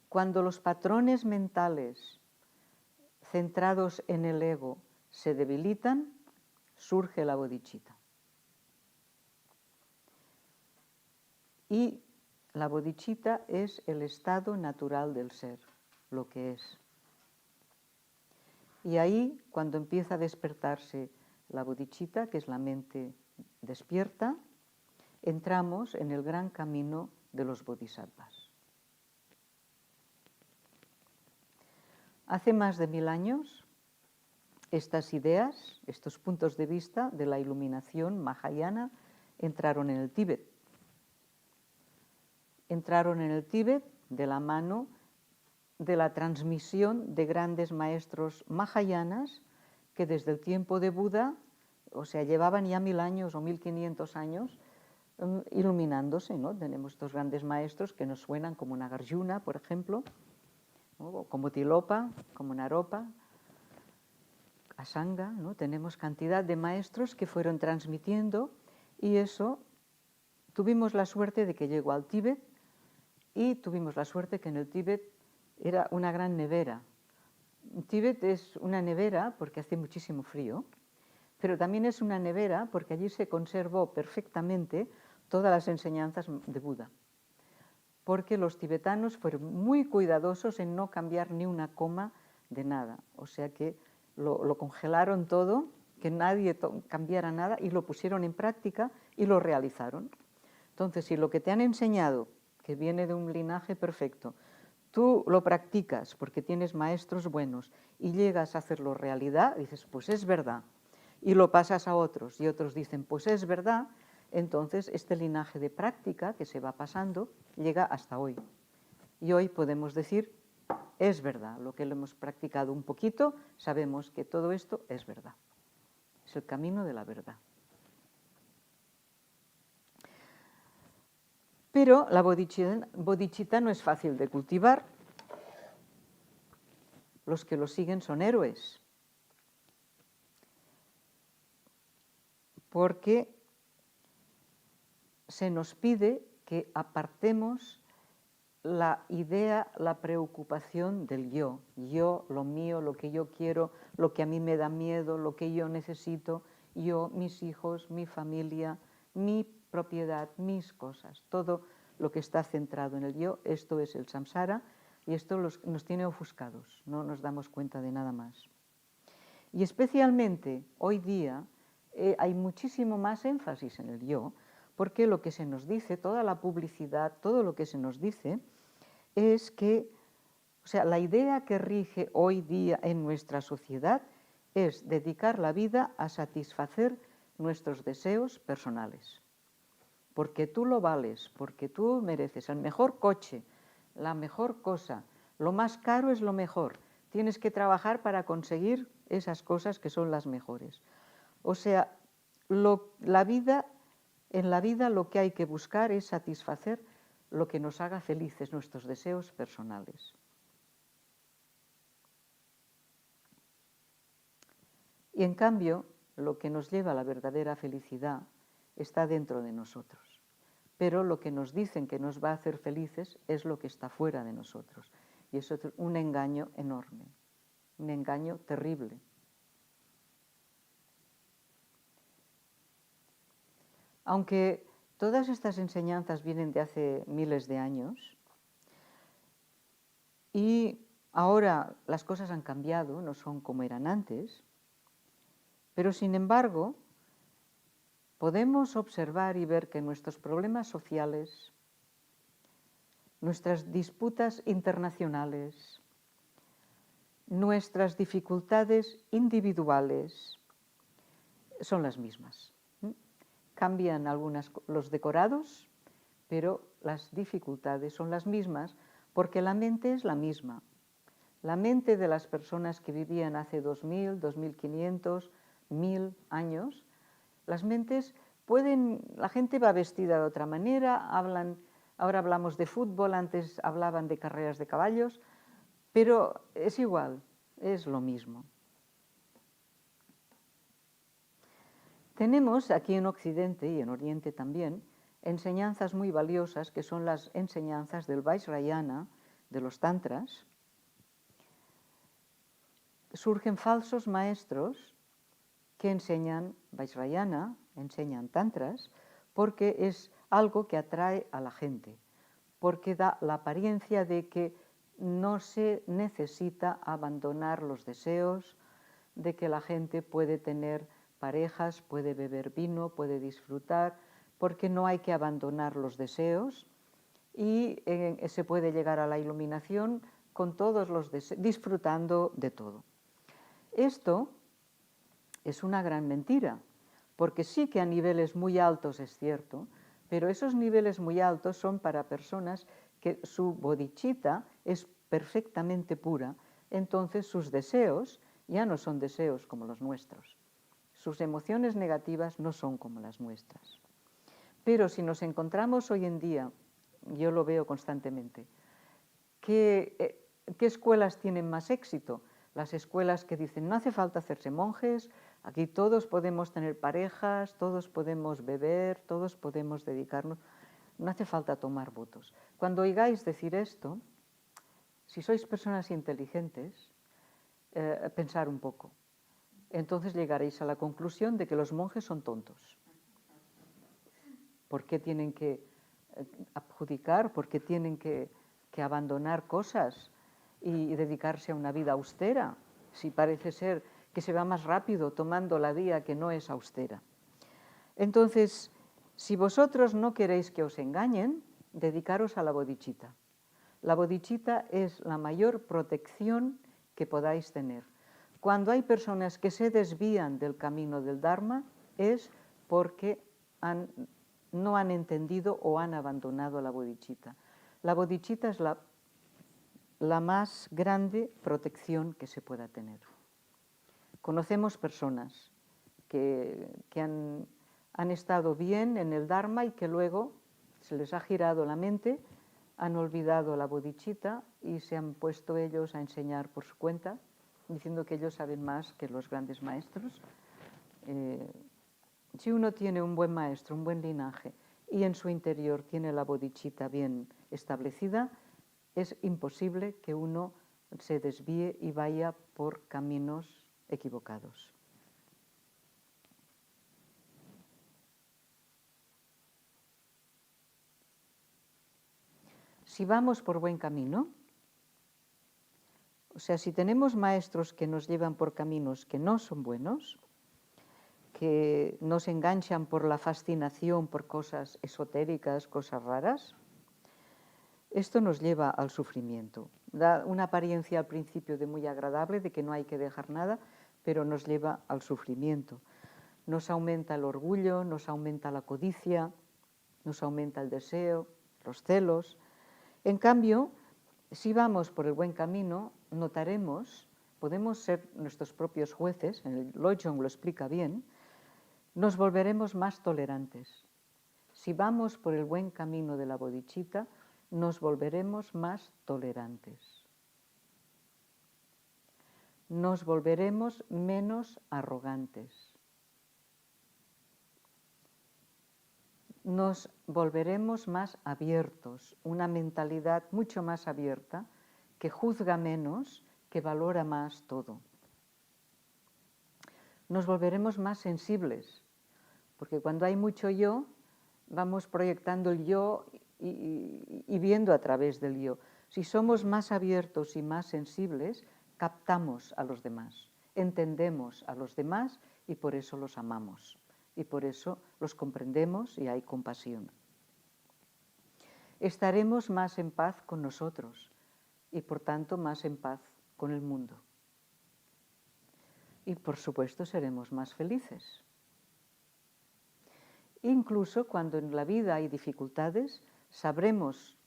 Cuando los patrones mentales centrados en el ego se debilitan, surge la bodhicitta. Y la bodhicitta es el estado natural del ser, lo que es. Y ahí, cuando empieza a despertarse la bodhicitta, que es la mente despierta, entramos en el gran camino de los bodhisattvas. Hace más de 1000 años, estas ideas, estos puntos de vista de la iluminación mahayana entraron en el Tíbet. Entraron en el Tíbet de la mano de la transmisión de grandes maestros mahayanas que desde el tiempo de Buda, o sea, llevaban ya 1000 años o 1500 años iluminándose, ¿no? Tenemos estos grandes maestros que nos suenan como Nagarjuna, por ejemplo, ¿no? Como Tilopa, como Naropa, Asanga, ¿no? Tenemos cantidad de maestros que fueron transmitiendo y eso tuvimos la suerte de que llegó al Tíbet y tuvimos la suerte que en el Tíbet era una gran nevera. Tíbet es una nevera porque hace muchísimo frío, pero también es una nevera porque allí se conservó perfectamente todas las enseñanzas de Buda, porque los tibetanos fueron muy cuidadosos en no cambiar ni una coma de nada, o sea que lo congelaron todo, que nadie cambiara nada y lo pusieron en práctica y lo realizaron. Entonces, si lo que te han enseñado, que viene de un linaje perfecto, tú lo practicas porque tienes maestros buenos y llegas a hacerlo realidad, dices, pues es verdad, y lo pasas a otros y otros dicen, pues es verdad, entonces este linaje de práctica que se va pasando llega hasta hoy. Y hoy podemos decir, es verdad, lo que lo hemos practicado un poquito, sabemos que todo esto es verdad. Es el camino de la verdad. Pero la bodhicitta no es fácil de cultivar. Los que lo siguen son héroes. porque se nos pide que apartemos la idea, la preocupación del yo, lo mío, lo que yo quiero, lo que a mí me da miedo, lo que yo necesito, yo, mis hijos, mi familia, mi propiedad, mis cosas, todo lo que está centrado en el yo, esto es el samsara y esto nos tiene ofuscados, no nos damos cuenta de nada más. Y especialmente hoy día hay muchísimo más énfasis en el yo, porque lo que se nos dice, toda la publicidad, todo lo que se nos dice, es que, o sea, la idea que rige hoy día en nuestra sociedad es dedicar la vida a satisfacer nuestros deseos personales. Porque tú lo vales, porque tú mereces el mejor coche, la mejor cosa, lo más caro es lo mejor. Tienes que trabajar para conseguir esas cosas que son las mejores. O sea, en la vida lo que hay que buscar es satisfacer lo que nos haga felices, nuestros deseos personales. Y en cambio, lo que nos lleva a la verdadera felicidad está dentro de nosotros. Pero lo que nos dicen que nos va a hacer felices es lo que está fuera de nosotros. Y eso es un engaño enorme, un engaño terrible. Aunque todas estas enseñanzas vienen de hace miles de años y ahora las cosas han cambiado, no son como eran antes, pero sin embargo podemos observar y ver que nuestros problemas sociales, nuestras disputas internacionales, nuestras dificultades individuales son las mismas. Cambian los decorados, pero las dificultades son las mismas porque la mente es la misma. La mente de las personas que vivían hace 2000, 2500, 1000 años, las mentes la gente va vestida de otra manera, ahora hablamos de fútbol, antes hablaban de carreras de caballos, pero es igual, es lo mismo. Tenemos aquí en Occidente y en Oriente también enseñanzas muy valiosas que son las enseñanzas del Vajrayana, de los tantras. Surgen falsos maestros que enseñan Vajrayana, enseñan tantras, porque es algo que atrae a la gente, porque da la apariencia de que no se necesita abandonar los deseos, de que la gente puede tener parejas, puede beber vino, puede disfrutar, porque no hay que abandonar los deseos y se puede llegar a la iluminación con todos los deseos, disfrutando de todo. Esto es una gran mentira, porque sí que a niveles muy altos es cierto, pero esos niveles muy altos son para personas que su bodhicitta es perfectamente pura, entonces sus deseos ya no son deseos como los nuestros. Sus emociones negativas no son como las nuestras. Pero si nos encontramos hoy en día, yo lo veo constantemente, ¿qué escuelas tienen más éxito? Las escuelas que dicen no hace falta hacerse monjes, aquí todos podemos tener parejas, todos podemos beber, todos podemos dedicarnos, no hace falta tomar votos. Cuando oigáis decir esto, si sois personas inteligentes, pensar un poco. Entonces llegaréis a la conclusión de que los monjes son tontos. ¿Por qué tienen que abjudicar? ¿Por qué tienen que abandonar cosas y dedicarse a una vida austera? Si parece ser que se va más rápido tomando la vía que no es austera. Entonces, si vosotros no queréis que os engañen, dedicaros a la bodhicitta. La bodhicitta es la mayor protección que podáis tener. Cuando hay personas que se desvían del camino del Dharma es porque no han entendido o han abandonado la bodhicitta. La bodhicitta es la más grande protección que se pueda tener. Conocemos personas que han estado bien en el Dharma y que luego se les ha girado la mente, han olvidado la bodhicitta y se han puesto ellos a enseñar por su cuenta, diciendo que ellos saben más que los grandes maestros. Si uno tiene un buen maestro, un buen linaje, y en su interior tiene la bodhicitta bien establecida, es imposible que uno se desvíe y vaya por caminos equivocados. Si vamos por buen camino, o sea, si tenemos maestros que nos llevan por caminos que no son buenos, que nos enganchan por la fascinación por cosas esotéricas, cosas raras, esto nos lleva al sufrimiento. Da una apariencia al principio de muy agradable, de que no hay que dejar nada, pero nos lleva al sufrimiento. Nos aumenta el orgullo, nos aumenta la codicia, nos aumenta el deseo, los celos. En cambio, si vamos por el buen camino, notaremos, podemos ser nuestros propios jueces, en el Lojong lo explica bien, nos volveremos más tolerantes. Si vamos por el buen camino de la bodhicitta, nos volveremos más tolerantes. Nos volveremos menos arrogantes. Nos volveremos más abiertos, una mentalidad mucho más abierta, que juzga menos, que valora más todo. Nos volveremos más sensibles, porque cuando hay mucho yo, vamos proyectando el yo y viendo a través del yo. Si somos más abiertos y más sensibles, captamos a los demás, entendemos a los demás y por eso los amamos. Y por eso los comprendemos y hay compasión. Estaremos más en paz con nosotros y por tanto más en paz con el mundo. Y por supuesto seremos más felices. Incluso cuando en la vida hay dificultades, sabremos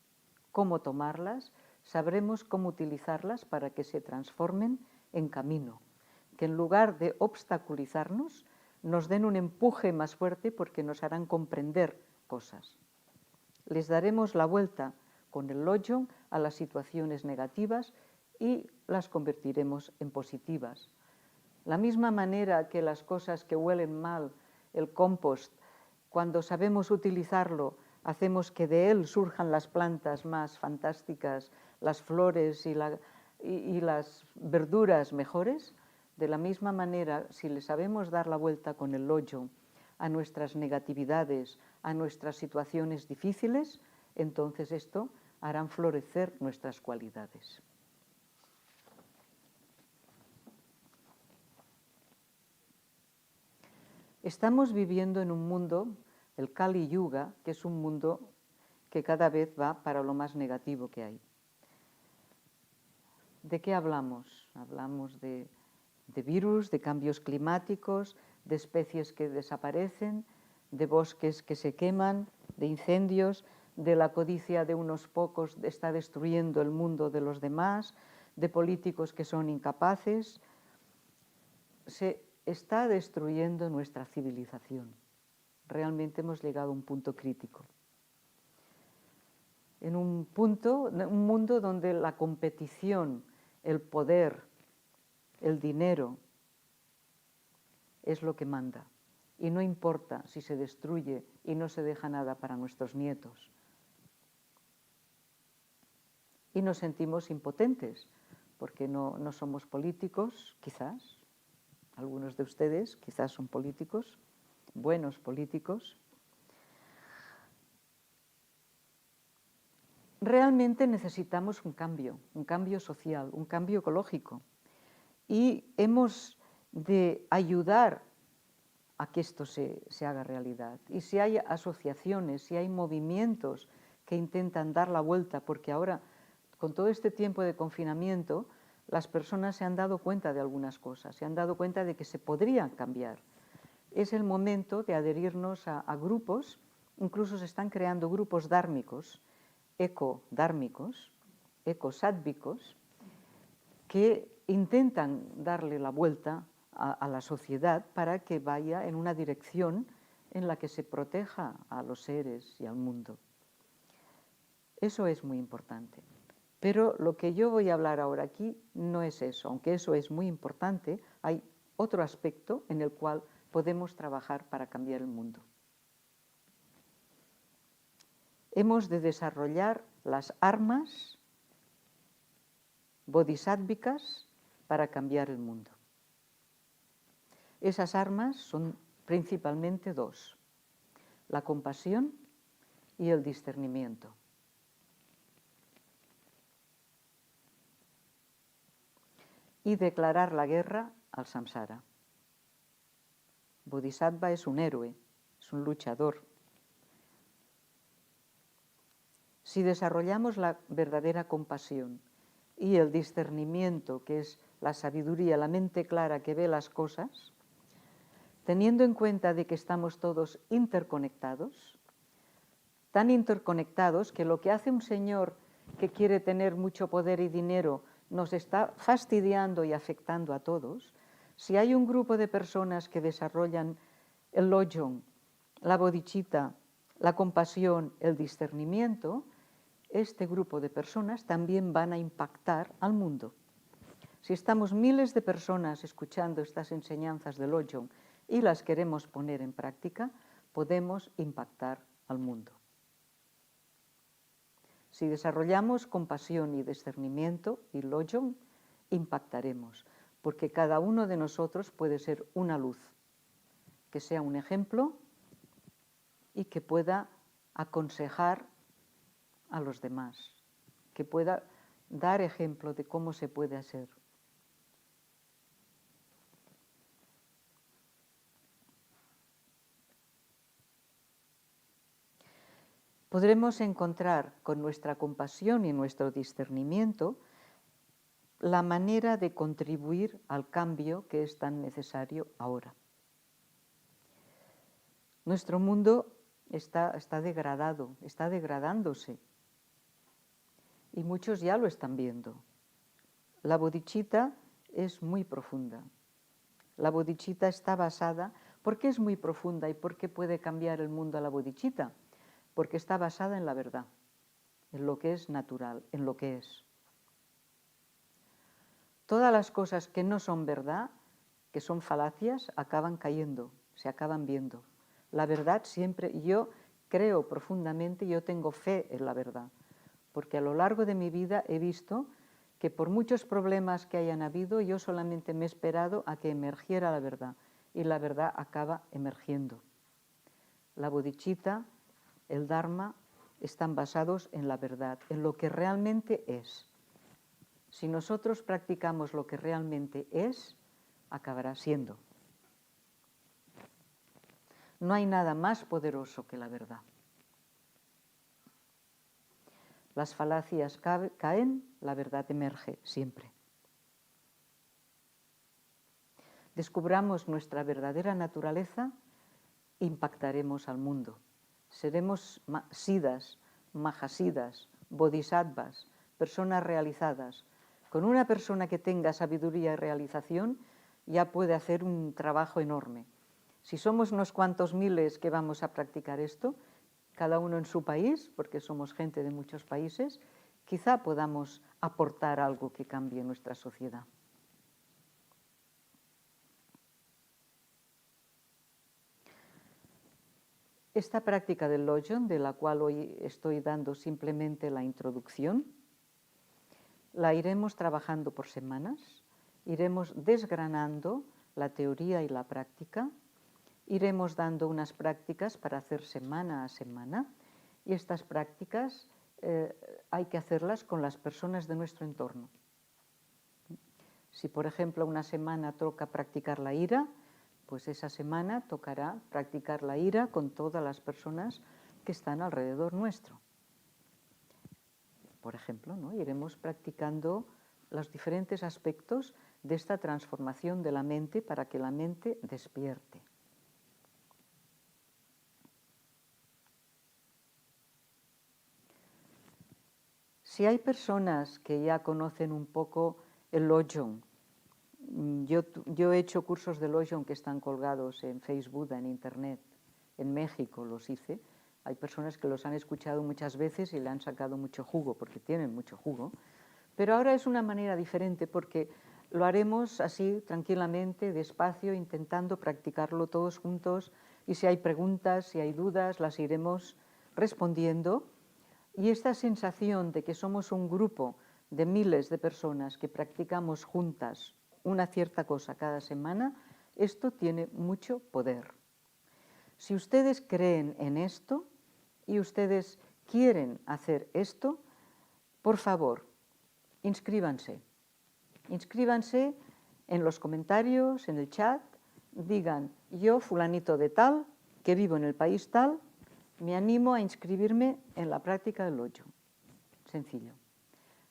cómo tomarlas, sabremos cómo utilizarlas para que se transformen en camino, que en lugar de obstaculizarnos, nos den un empuje más fuerte porque nos harán comprender cosas. Les daremos la vuelta con el Lojong a las situaciones negativas y las convertiremos en positivas. La misma manera que las cosas que huelen mal, el compost, cuando sabemos utilizarlo, hacemos que de él surjan las plantas más fantásticas, las flores y las verduras mejores. De la misma manera, si le sabemos dar la vuelta con el Lojong a nuestras negatividades, a nuestras situaciones difíciles, entonces esto hará florecer nuestras cualidades. Estamos viviendo en un mundo, el Kali Yuga, que es un mundo que cada vez va para lo más negativo que hay. ¿De qué hablamos? Hablamos de virus, de cambios climáticos, de especies que desaparecen, de bosques que se queman, de incendios, de la codicia de unos pocos está destruyendo el mundo de los demás, de políticos que son incapaces. Se está destruyendo nuestra civilización. Realmente hemos llegado a un punto crítico. En un mundo donde la competición, el poder, el dinero es lo que manda. Y no importa si se destruye y no se deja nada para nuestros nietos. Y nos sentimos impotentes, porque no somos políticos, quizás. Algunos de ustedes quizás son políticos, buenos políticos. Realmente necesitamos un cambio social, un cambio ecológico. Y hemos de ayudar a que esto se haga realidad. Y si hay asociaciones, si hay movimientos que intentan dar la vuelta, porque ahora, con todo este tiempo de confinamiento, las personas se han dado cuenta de algunas cosas, se han dado cuenta de que se podrían cambiar. Es el momento de adherirnos a grupos, incluso se están creando grupos dármicos, ecodármicos, ecosádvicos, que intentan darle la vuelta a la sociedad para que vaya en una dirección en la que se proteja a los seres y al mundo. Eso es muy importante. Pero lo que yo voy a hablar ahora aquí no es eso, aunque eso es muy importante, hay otro aspecto en el cual podemos trabajar para cambiar el mundo. Hemos de desarrollar las armas bodhisáttvicas para cambiar el mundo. Esas armas son principalmente dos: la compasión y el discernimiento. Y declarar la guerra al samsara. Bodhisattva es un héroe, es un luchador. Si desarrollamos la verdadera compasión y el discernimiento, que es la sabiduría, la mente clara que ve las cosas, teniendo en cuenta de que estamos todos interconectados, tan interconectados que lo que hace un señor que quiere tener mucho poder y dinero nos está fastidiando y afectando a todos, si hay un grupo de personas que desarrollan el lojong, la bodhicitta, la compasión, el discernimiento, este grupo de personas también van a impactar al mundo. Si estamos miles de personas escuchando estas enseñanzas del lojong y las queremos poner en práctica, podemos impactar al mundo. Si desarrollamos compasión y discernimiento y lojong, impactaremos, porque cada uno de nosotros puede ser una luz, que sea un ejemplo y que pueda aconsejar a los demás, que pueda dar ejemplo de cómo se puede hacer. Podremos encontrar con nuestra compasión y nuestro discernimiento la manera de contribuir al cambio que es tan necesario ahora. Nuestro mundo está degradado, está degradándose, y muchos ya lo están viendo. La bodhicitta es muy profunda. La bodhicitta está basada. ¿Por qué es muy profunda y por qué puede cambiar el mundo a la bodhicitta? Porque está basada en la verdad, en lo que es natural, en lo que es. Todas las cosas que no son verdad, que son falacias, acaban cayendo, se acaban viendo. La verdad siempre, yo creo profundamente, yo tengo fe en la verdad, porque a lo largo de mi vida he visto que por muchos problemas que hayan habido, yo solamente me he esperado a que emergiera la verdad, y la verdad acaba emergiendo. La bodhicitta, el Dharma, están basados en la verdad, en lo que realmente es. Si nosotros practicamos lo que realmente es, acabará siendo. No hay nada más poderoso que la verdad. Las falacias caen, la verdad emerge siempre. Descubramos nuestra verdadera naturaleza, impactaremos al mundo. Seremos siddhas, mahasiddhas, bodhisattvas, personas realizadas. Con una persona que tenga sabiduría y realización ya puede hacer un trabajo enorme. Si somos unos cuantos miles que vamos a practicar esto, cada uno en su país, porque somos gente de muchos países, quizá podamos aportar algo que cambie nuestra sociedad. Esta práctica del lojong, de la cual hoy estoy dando simplemente la introducción, la iremos trabajando por semanas, iremos desgranando la teoría y la práctica, iremos dando unas prácticas para hacer semana a semana, y estas prácticas hay que hacerlas con las personas de nuestro entorno. Si, por ejemplo, una semana toca practicar la ira, pues esa semana tocará practicar la ira con todas las personas que están alrededor nuestro. Por ejemplo, ¿no? Iremos practicando los diferentes aspectos de esta transformación de la mente para que la mente despierte. Si hay personas que ya conocen un poco el lojong, yo he hecho cursos de lojong que están colgados en Facebook, en Internet. En México los hice. Hay personas que los han escuchado muchas veces y le han sacado mucho jugo, porque tienen mucho jugo. Pero ahora es una manera diferente, porque lo haremos así, tranquilamente, despacio, intentando practicarlo todos juntos, y si hay preguntas, si hay dudas, las iremos respondiendo. Y esta sensación de que somos un grupo de miles de personas que practicamos juntas una cierta cosa cada semana, esto tiene mucho poder. Si ustedes creen en esto y ustedes quieren hacer esto, por favor, inscríbanse. Inscríbanse en los comentarios, en el chat, digan: yo, fulanito de tal, que vivo en el país tal, me animo a inscribirme en la práctica del Lojong. Sencillo.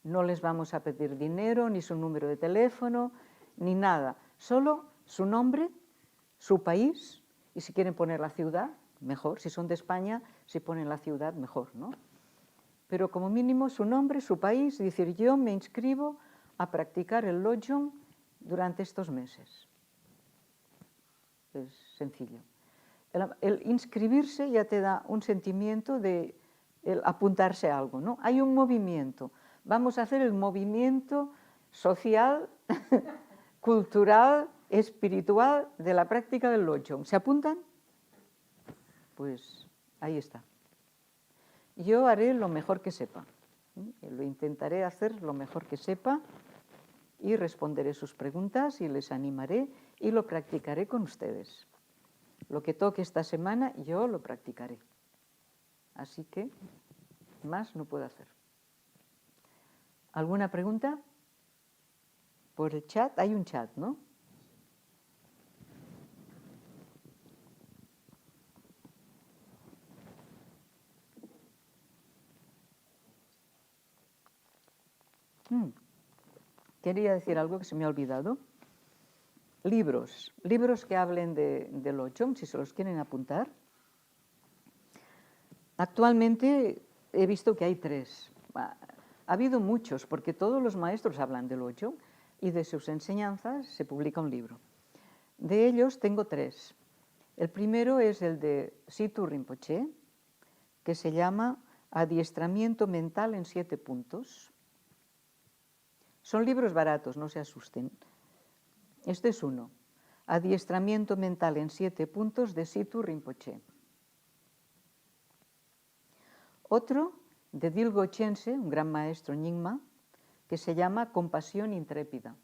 No les vamos a pedir dinero, ni su número de teléfono, ni nada. Solo su nombre, su país, y si quieren poner la ciudad, mejor. Si son de España, si ponen la ciudad, mejor, ¿no? Pero como mínimo su nombre, su país, y decir: yo me inscribo a practicar el Lojong durante estos meses. Es sencillo. El inscribirse ya te da un sentimiento de el apuntarse a algo, ¿no? Hay un movimiento. Vamos a hacer el movimiento social, cultural, espiritual de la práctica del Lojong. ¿Se apuntan? Pues ahí está. Yo haré lo mejor que sepa. Lo intentaré hacer lo mejor que sepa y responderé sus preguntas y les animaré y lo practicaré con ustedes. Lo que toque esta semana yo lo practicaré. Así que más no puedo hacer. ¿Alguna pregunta? Por el chat, hay un chat, ¿no? Quería decir algo que se me ha olvidado. Libros que hablen de Lojong, si se los quieren apuntar. Actualmente he visto que hay 3. Ha habido muchos, porque todos los maestros hablan de Lojong y de sus enseñanzas se publica un libro. De ellos tengo 3. El primero es el de Situ Rinpoche, que se llama Adiestramiento mental en 7 puntos. Son libros baratos, no se asusten. Este es uno. Adiestramiento mental en 7 puntos de Situ Rinpoche. Otro de Dilgo Chense, un gran maestro Nyingma, que se llama Compasión intrépida.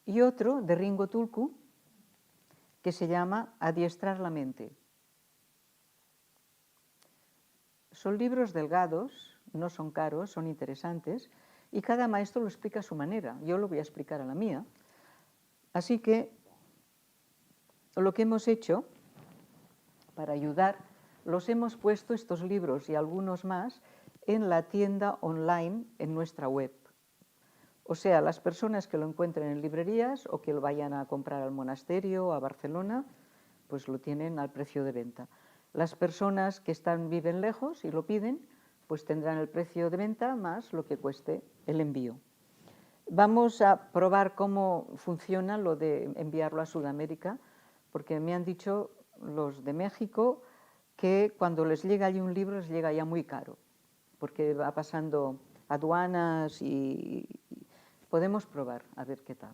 Y otro de Ringo Tulku, que se llama Adiestrar la mente. Son libros delgados, no son caros, son interesantes, y cada maestro lo explica a su manera. Yo lo voy a explicar a la mía. Así que lo que hemos hecho para ayudar, los hemos puesto estos libros y algunos más en la tienda online en nuestra web. O sea, las personas que lo encuentren en librerías o que lo vayan a comprar al monasterio o a Barcelona, pues lo tienen al precio de venta. Las personas que viven lejos y lo piden, pues tendrán el precio de venta más lo que cueste el envío. Vamos a probar cómo funciona lo de enviarlo a Sudamérica, porque me han dicho los de México que cuando les llega allí un libro les llega ya muy caro, porque va pasando aduanas y podemos probar a ver qué tal.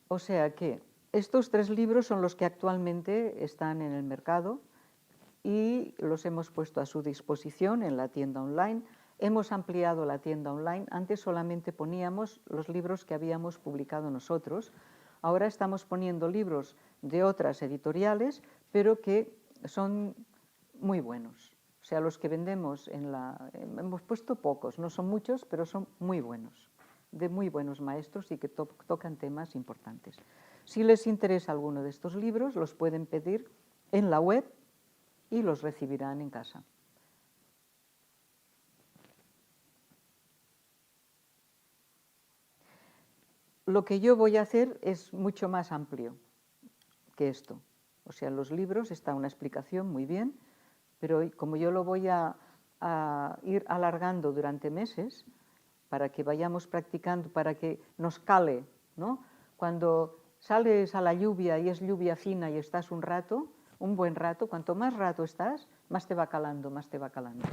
O sea que estos 3 libros son los que actualmente están en el mercado y los hemos puesto a su disposición en la tienda online. Hemos ampliado la tienda online. Antes solamente poníamos los libros que habíamos publicado nosotros. Ahora estamos poniendo libros de otras editoriales, pero que son muy buenos. O sea, los que vendemos hemos puesto pocos, no son muchos, pero son muy buenos, de muy buenos maestros y que tocan temas importantes. Si les interesa alguno de estos libros, los pueden pedir en la web y los recibirán en casa. Lo que yo voy a hacer es mucho más amplio que esto. O sea, en los libros está una explicación muy bien, pero como yo lo voy a ir alargando durante meses, para que vayamos practicando, para que nos cale, ¿no? Cuando sales a la lluvia y es lluvia fina y estás un buen rato, cuanto más rato estás, más te va calando, más te va calando.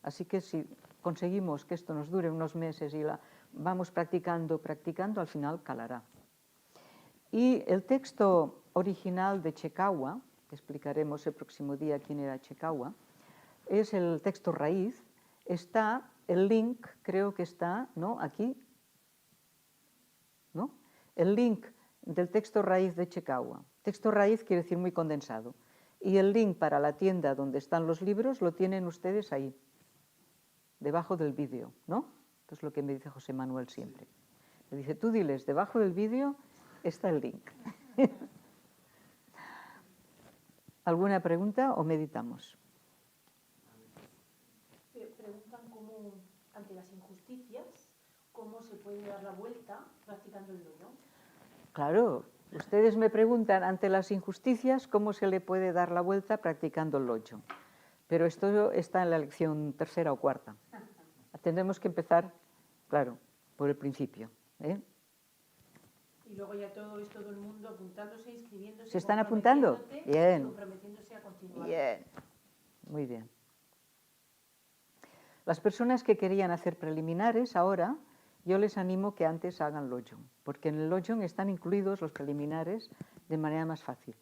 Así que si conseguimos que esto nos dure unos meses y vamos practicando, al final calará. Y el texto original de Chekawa, que explicaremos el próximo día quién era Chekawa, es el texto raíz. Está el link, creo que está, ¿no?, aquí, ¿no?, el link del texto raíz de Chekawa. Texto raíz quiere decir muy condensado. Y el link para la tienda donde están los libros lo tienen ustedes ahí, debajo del vídeo, ¿no? Esto es lo que me dice José Manuel siempre. Me dice, tú diles, debajo del vídeo está el link. ¿Alguna pregunta o meditamos? Preguntan cómo, ante las injusticias, cómo se puede dar la vuelta practicando el Lojong. Claro, ustedes me preguntan ante las injusticias cómo se le puede dar la vuelta practicando el Lojong. Pero esto está en la lección tercera o cuarta. Tendremos que empezar, claro, por el principio, ¿eh? Y luego ya todo el mundo apuntándose, inscribiéndose. ¿Se están apuntando? Bien. Comprometiéndose a continuar. Bien, muy bien. Las personas que querían hacer preliminares ahora, yo les animo que antes hagan Lojong, porque en el Lojong están incluidos los preliminares de manera más fácil.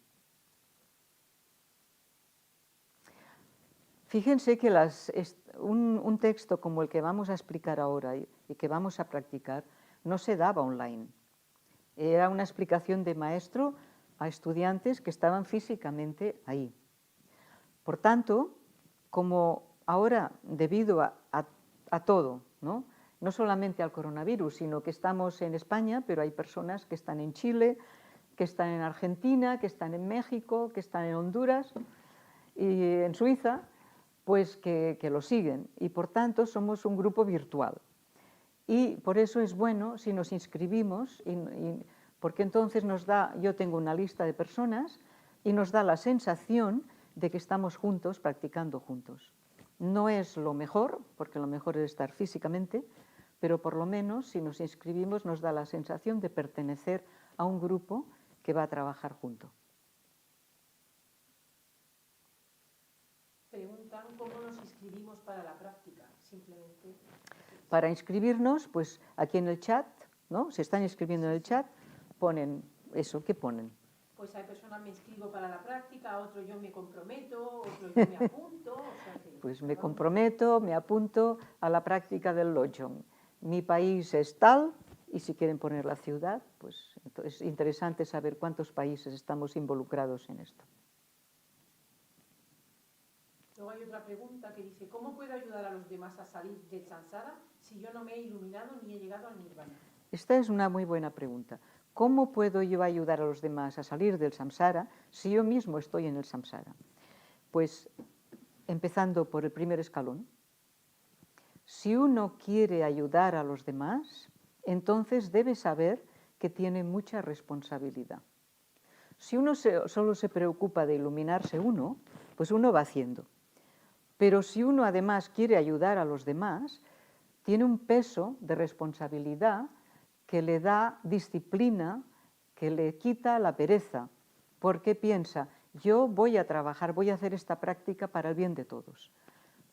Fíjense que un texto como el que vamos a explicar ahora y que vamos a practicar no se daba online. Era una explicación de maestro a estudiantes que estaban físicamente ahí. Por tanto, como ahora, debido a todo, ¿no?, no solamente al coronavirus, sino que estamos en España, pero hay personas que están en Chile, que están en Argentina, que están en México, que están en Honduras y en Suiza, pues que lo siguen. Y por tanto somos un grupo virtual. Y por eso es bueno si nos inscribimos, porque entonces yo tengo una lista de personas y nos da la sensación de que estamos juntos, practicando juntos. No es lo mejor, porque lo mejor es estar físicamente, pero por lo menos si nos inscribimos nos da la sensación de pertenecer a un grupo que va a trabajar junto. Preguntan cómo nos inscribimos para la práctica, simplemente. Para inscribirnos, pues aquí en el chat, ¿no?, se están inscribiendo en el chat, ponen eso, ¿qué ponen? Pues hay personas me inscribo para la práctica, otro yo me comprometo, otro yo me apunto. O sea que, pues me comprometo, me apunto a la práctica del Lojong. Mi país es tal, y si quieren poner la ciudad, pues es interesante saber cuántos países estamos involucrados en esto. Luego hay otra pregunta que dice, ¿cómo puedo ayudar a los demás a salir del samsara si yo no me he iluminado ni he llegado al nirvana? Esta es una muy buena pregunta. ¿Cómo puedo yo ayudar a los demás a salir del samsara si yo mismo estoy en el samsara? Pues empezando por el primer escalón. Si uno quiere ayudar a los demás, entonces debe saber que tiene mucha responsabilidad. Si uno solo se preocupa de iluminarse uno, pues uno va haciendo. Pero si uno además quiere ayudar a los demás, tiene un peso de responsabilidad que le da disciplina, que le quita la pereza, porque piensa, yo voy a trabajar, voy a hacer esta práctica para el bien de todos.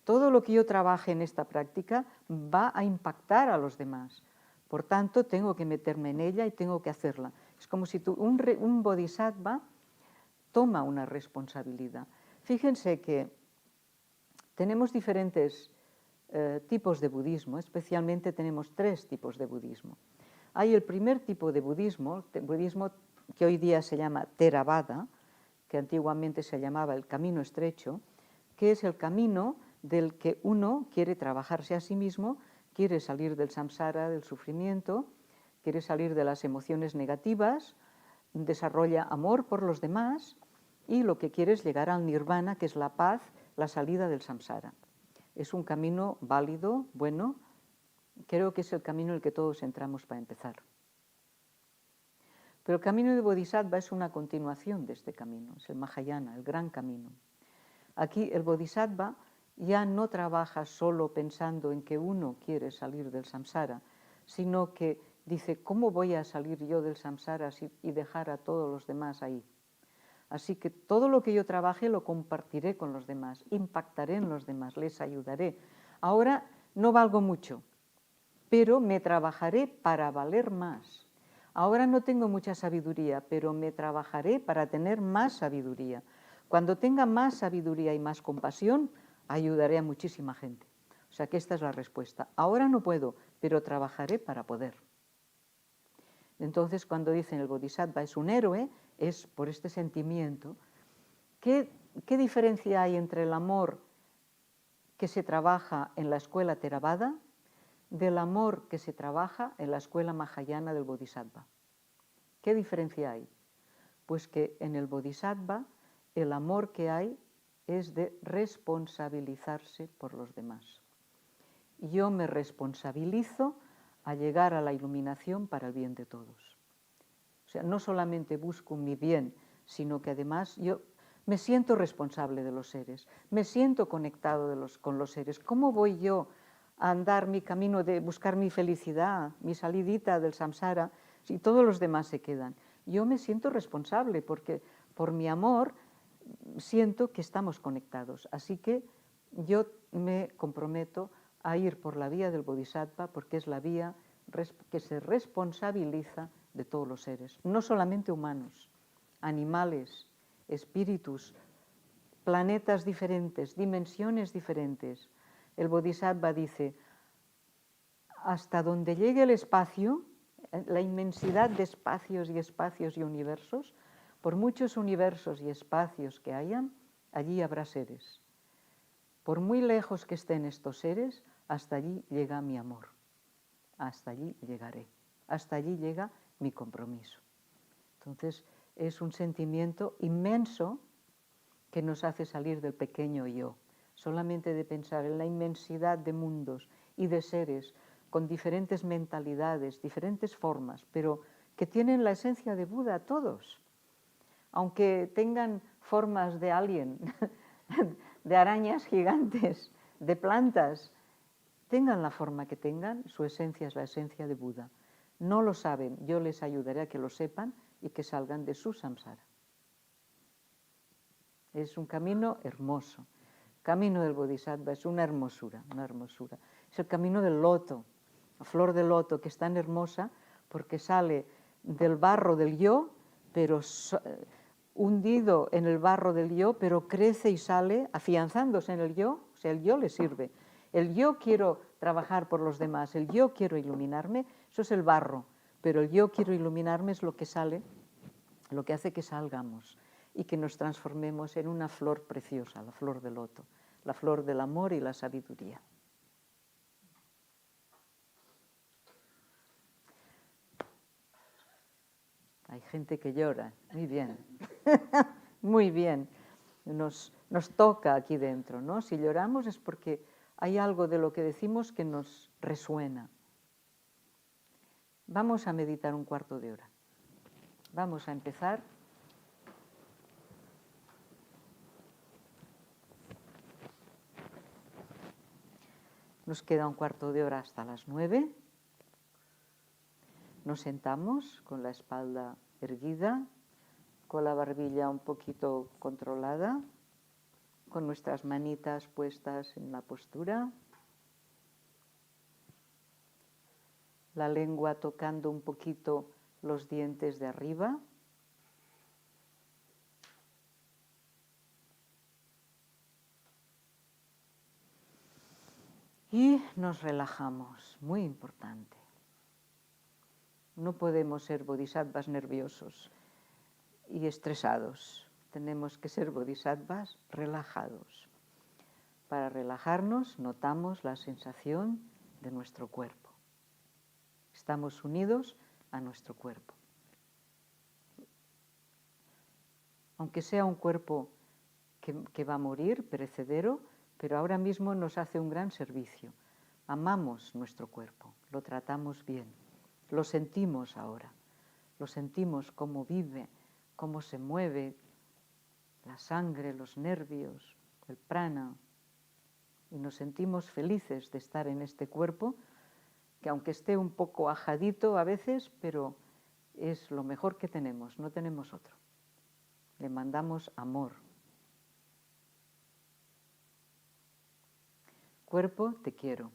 Todo lo que yo trabaje en esta práctica va a impactar a los demás. Por tanto, tengo que meterme en ella y tengo que hacerla. Es como si un bodhisattva toma una responsabilidad. Fíjense que tenemos diferentes tipos de budismo, especialmente tenemos 3 tipos de budismo. Hay el primer tipo de budismo que hoy día se llama Theravada, que antiguamente se llamaba el camino estrecho, que es el camino del que uno quiere trabajarse a sí mismo, quiere salir del samsara, del sufrimiento, quiere salir de las emociones negativas, desarrolla amor por los demás y lo que quiere es llegar al nirvana, que es la paz, la salida del samsara. Es un camino válido, bueno, creo que es el camino en el que todos entramos para empezar. Pero el camino de Bodhisattva es una continuación de este camino, es el Mahayana, el gran camino. Aquí el Bodhisattva ya no trabaja solo pensando en que uno quiere salir del samsara, sino que dice, ¿cómo voy a salir yo del samsara y dejar a todos los demás ahí? Así que todo lo que yo trabaje lo compartiré con los demás, impactaré en los demás, les ayudaré. Ahora no valgo mucho, pero me trabajaré para valer más. Ahora no tengo mucha sabiduría, pero me trabajaré para tener más sabiduría. Cuando tenga más sabiduría y más compasión, ayudaré a muchísima gente. O sea que esta es la respuesta. Ahora no puedo, pero trabajaré para poder. Entonces, cuando dicen el Bodhisattva es un héroe, es por este sentimiento. ¿Qué diferencia hay entre el amor que se trabaja en la escuela Theravada del amor que se trabaja en la escuela Mahayana del Bodhisattva? ¿Qué diferencia hay? Pues que en el Bodhisattva el amor que hay es de responsabilizarse por los demás. Yo me responsabilizo a llegar a la iluminación para el bien de todos. O sea, no solamente busco mi bien, sino que además yo me siento responsable de los seres, me siento conectado con los seres. ¿Cómo voy yo a andar mi camino de buscar mi felicidad, mi salidita del samsara, si todos los demás se quedan? Yo me siento responsable porque por mi amor siento que estamos conectados. Así que yo me comprometo a ir por la vía del Bodhisattva porque es la vía que se responsabiliza de todos los seres, no solamente humanos, animales, espíritus, planetas diferentes, dimensiones diferentes. El Bodhisattva dice, hasta donde llegue el espacio, la inmensidad de espacios y universos, por muchos universos y espacios que hayan, allí habrá seres. Por muy lejos que estén estos seres, hasta allí llega mi amor. Hasta allí llegaré. Hasta allí llega mi compromiso. Entonces, es un sentimiento inmenso que nos hace salir del pequeño yo. Solamente de pensar en la inmensidad de mundos y de seres con diferentes mentalidades, diferentes formas, pero que tienen la esencia de Buda todos. Aunque tengan formas de alien, de arañas gigantes, de plantas, tengan la forma que tengan, su esencia es la esencia de Buda. No lo saben, yo les ayudaré a que lo sepan y que salgan de su samsara. Es un camino hermoso. El camino del Bodhisattva es una hermosura, una hermosura. Es el camino del loto, la flor del loto, que es tan hermosa porque sale del barro del yo, pero hundido en el barro del yo, pero crece y sale afianzándose en el yo, o sea, el yo le sirve. El yo quiero trabajar por los demás, el yo quiero iluminarme, eso es el barro, pero el yo quiero iluminarme es lo que sale, lo que hace que salgamos y que nos transformemos en una flor preciosa, la flor del loto, la flor del amor y la sabiduría. Hay gente que llora, muy bien, muy bien. Nos toca aquí dentro, ¿no? Si lloramos es porque hay algo de lo que decimos que nos resuena. Vamos a meditar un cuarto de hora. Vamos a empezar. Nos queda un cuarto de hora hasta las 9. Nos sentamos con la espalda erguida, con la barbilla un poquito controlada, con nuestras manitas puestas en la postura, la lengua tocando un poquito los dientes de arriba. Y nos relajamos, muy importante. No podemos ser bodhisattvas nerviosos y estresados. Tenemos que ser bodhisattvas relajados. Para relajarnos, notamos la sensación de nuestro cuerpo. Estamos unidos a nuestro cuerpo. Aunque sea un cuerpo que va a morir, perecedero, pero ahora mismo nos hace un gran servicio. Amamos nuestro cuerpo, lo tratamos bien, lo sentimos ahora, lo sentimos cómo vive, cómo se mueve la sangre, los nervios, el prana, y nos sentimos felices de estar en este cuerpo, que aunque esté un poco ajadito a veces, pero es lo mejor que tenemos, no tenemos otro. Le mandamos amor. Cuerpo, te quiero.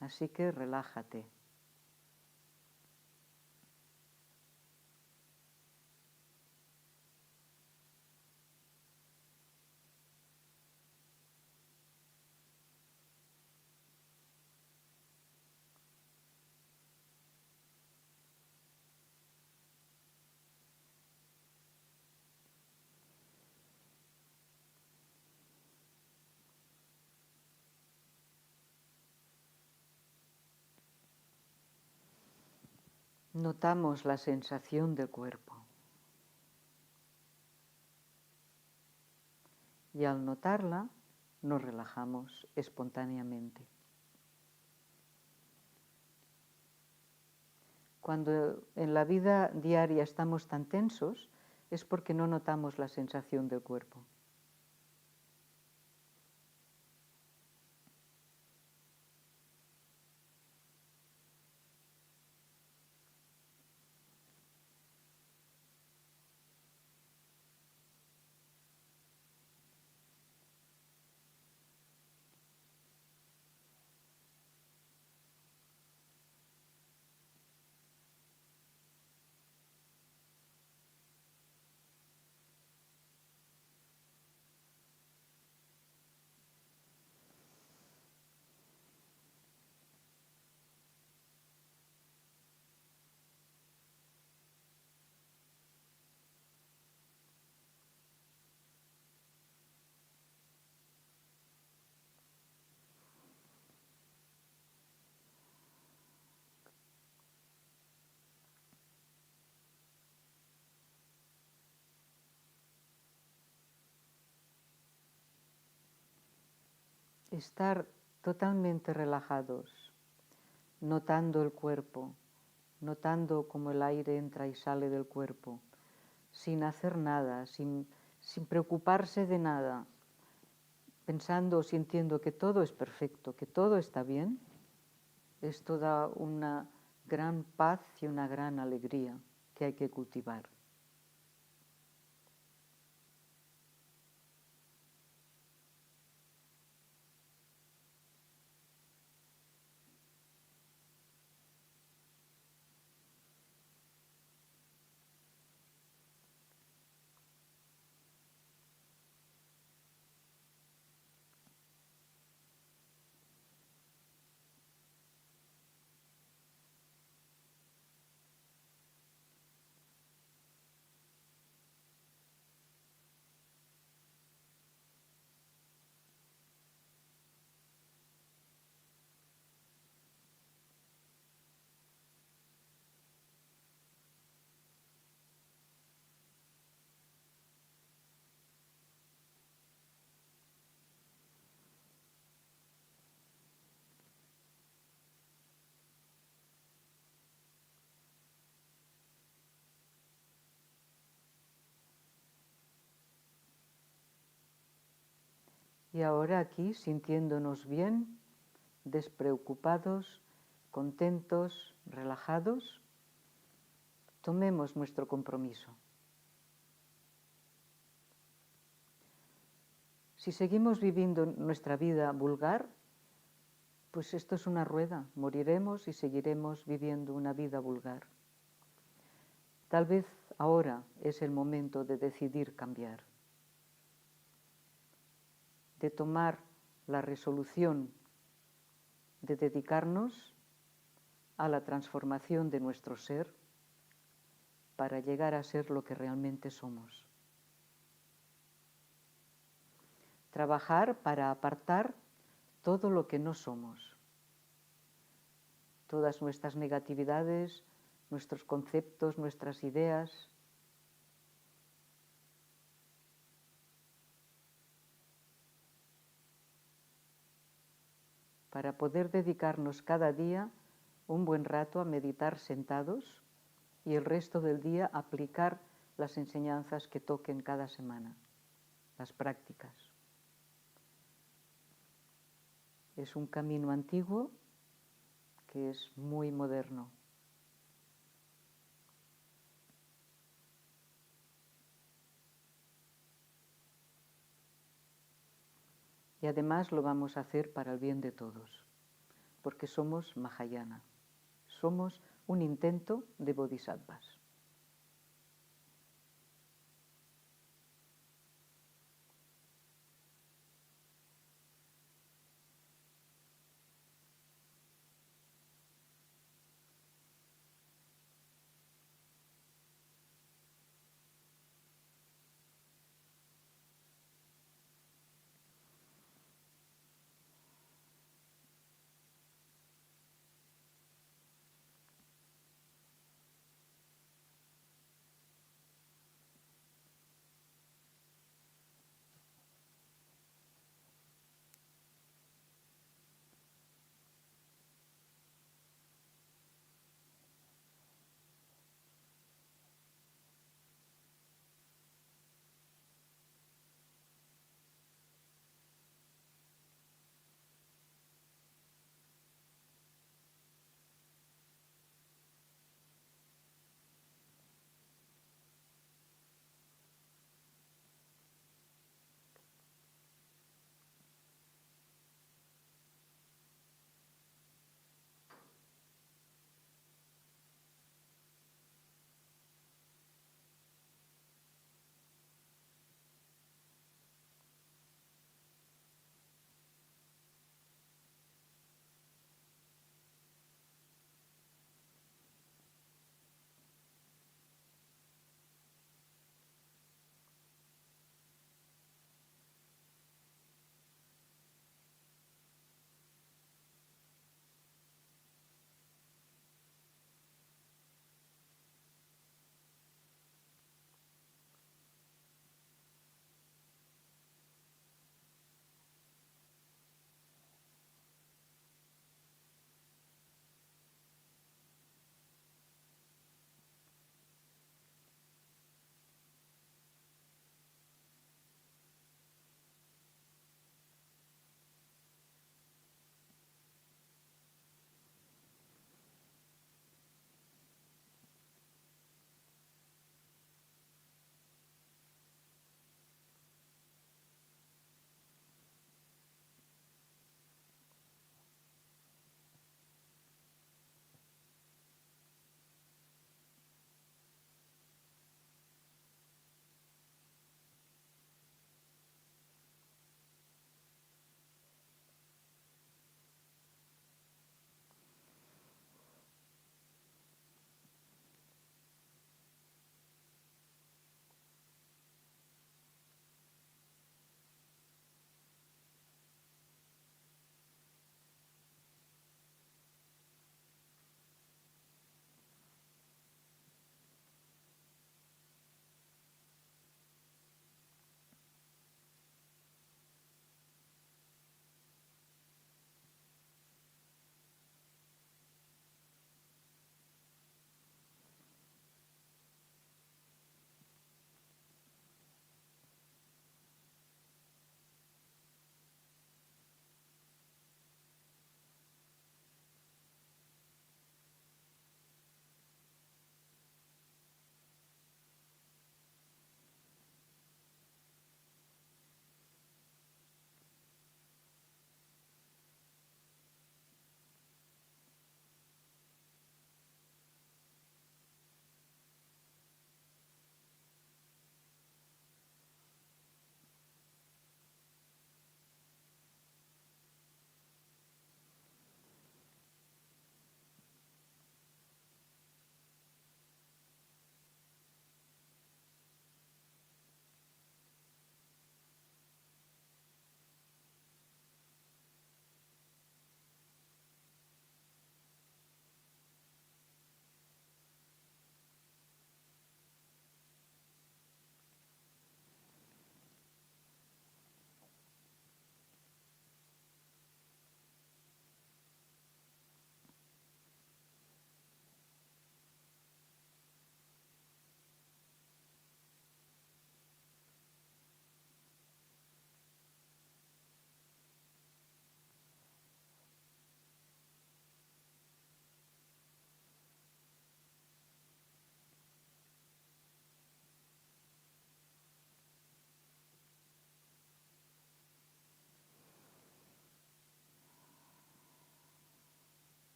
Así que relájate. Notamos la sensación del cuerpo. Y al notarla, nos relajamos espontáneamente. Cuando en la vida diaria estamos tan tensos, es porque no notamos la sensación del cuerpo. Estar totalmente relajados, notando el cuerpo, notando cómo el aire entra y sale del cuerpo, sin hacer nada, sin preocuparse de nada, pensando o sintiendo que todo es perfecto, que todo está bien, esto da una gran paz y una gran alegría que hay que cultivar. Y ahora aquí, sintiéndonos bien, despreocupados, contentos, relajados, tomemos nuestro compromiso. Si seguimos viviendo nuestra vida vulgar, pues esto es una rueda, moriremos y seguiremos viviendo una vida vulgar. Tal vez ahora es el momento de decidir cambiar, de tomar la resolución de dedicarnos a la transformación de nuestro ser para llegar a ser lo que realmente somos. Trabajar para apartar todo lo que no somos, todas nuestras negatividades, nuestros conceptos, nuestras ideas. Para poder dedicarnos cada día un buen rato a meditar sentados y el resto del día aplicar las enseñanzas que toquen cada semana, las prácticas. Es un camino antiguo que es muy moderno. Y además lo vamos a hacer para el bien de todos, porque somos Mahayana. Somos un intento de bodhisattvas.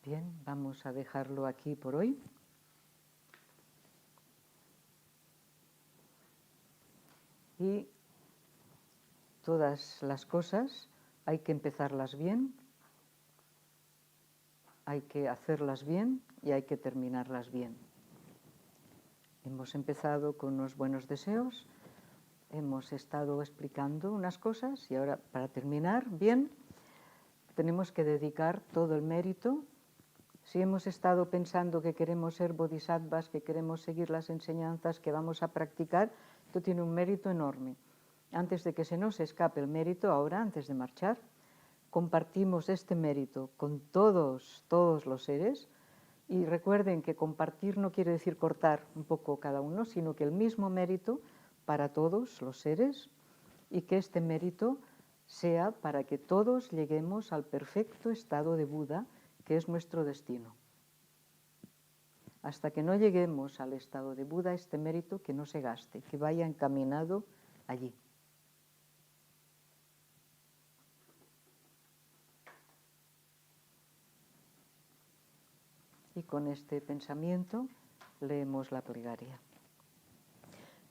Bien, vamos a dejarlo aquí por hoy. Y todas las cosas hay que empezarlas bien, hay que hacerlas bien y hay que terminarlas bien. Hemos empezado con unos buenos deseos, hemos estado explicando unas cosas y ahora, para terminar bien, tenemos que dedicar todo el mérito. Si hemos estado pensando que queremos ser bodhisattvas, que queremos seguir las enseñanzas, que vamos a practicar, esto tiene un mérito enorme. Antes de que se nos escape el mérito, ahora, antes de marchar, compartimos este mérito con todos los seres. Y recuerden que compartir no quiere decir cortar un poco cada uno, sino que el mismo mérito para todos los seres y que este mérito sea para que todos lleguemos al perfecto estado de Buda, que es nuestro destino. Hasta que no lleguemos al estado de Buda, este mérito que no se gaste, que vaya encaminado allí. Y con este pensamiento leemos la plegaria.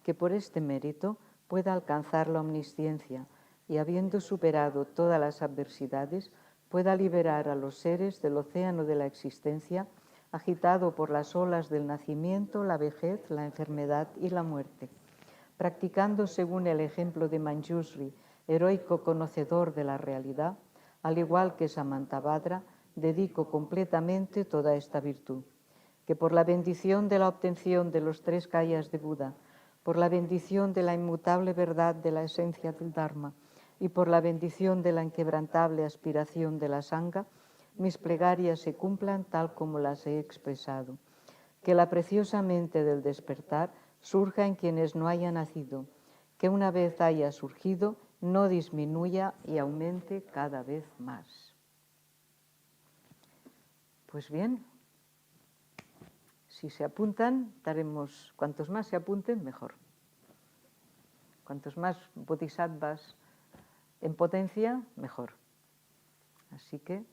Que por este mérito pueda alcanzar la omnisciencia y, habiendo superado todas las adversidades, pueda liberar a los seres del océano de la existencia, agitado por las olas del nacimiento, la vejez, la enfermedad y la muerte. Practicando según el ejemplo de Manjushri, heroico conocedor de la realidad, al igual que Samantabhadra, dedico completamente toda esta virtud. Que por la bendición de la obtención de los 3 kayas de Buda, por la bendición de la inmutable verdad de la esencia del Dharma y por la bendición de la inquebrantable aspiración de la Sangha, mis plegarias se cumplan tal como las he expresado. Que la preciosa mente del despertar surja en quienes no hayan nacido, que una vez haya surgido no disminuya y aumente cada vez más. Pues bien, si se apuntan, daremos, cuantos más se apunten, mejor. Cuantos más bodhisattvas en potencia, mejor. Así que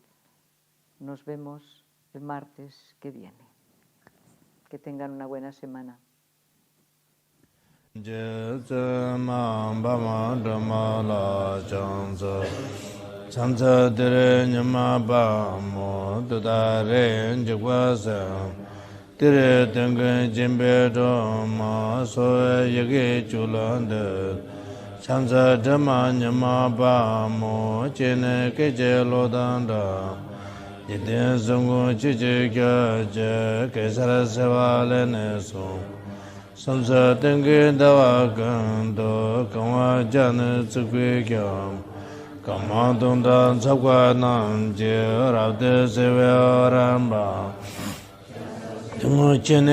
nos vemos el martes que viene. Que tengan una buena semana. Chanza tere nyama pa mo dudare njikwa sa tere tengen jimbe do ma so yege chulande chanza dhamma nyama pa mo chene keje lodanda yiden zungu chichi kya je kesara sewa lene so samsa tengen dawa gando kama jane tsukwe kya Kamadunda Zakwa Nam Je Rabde Sewe Ramba Tungu Chene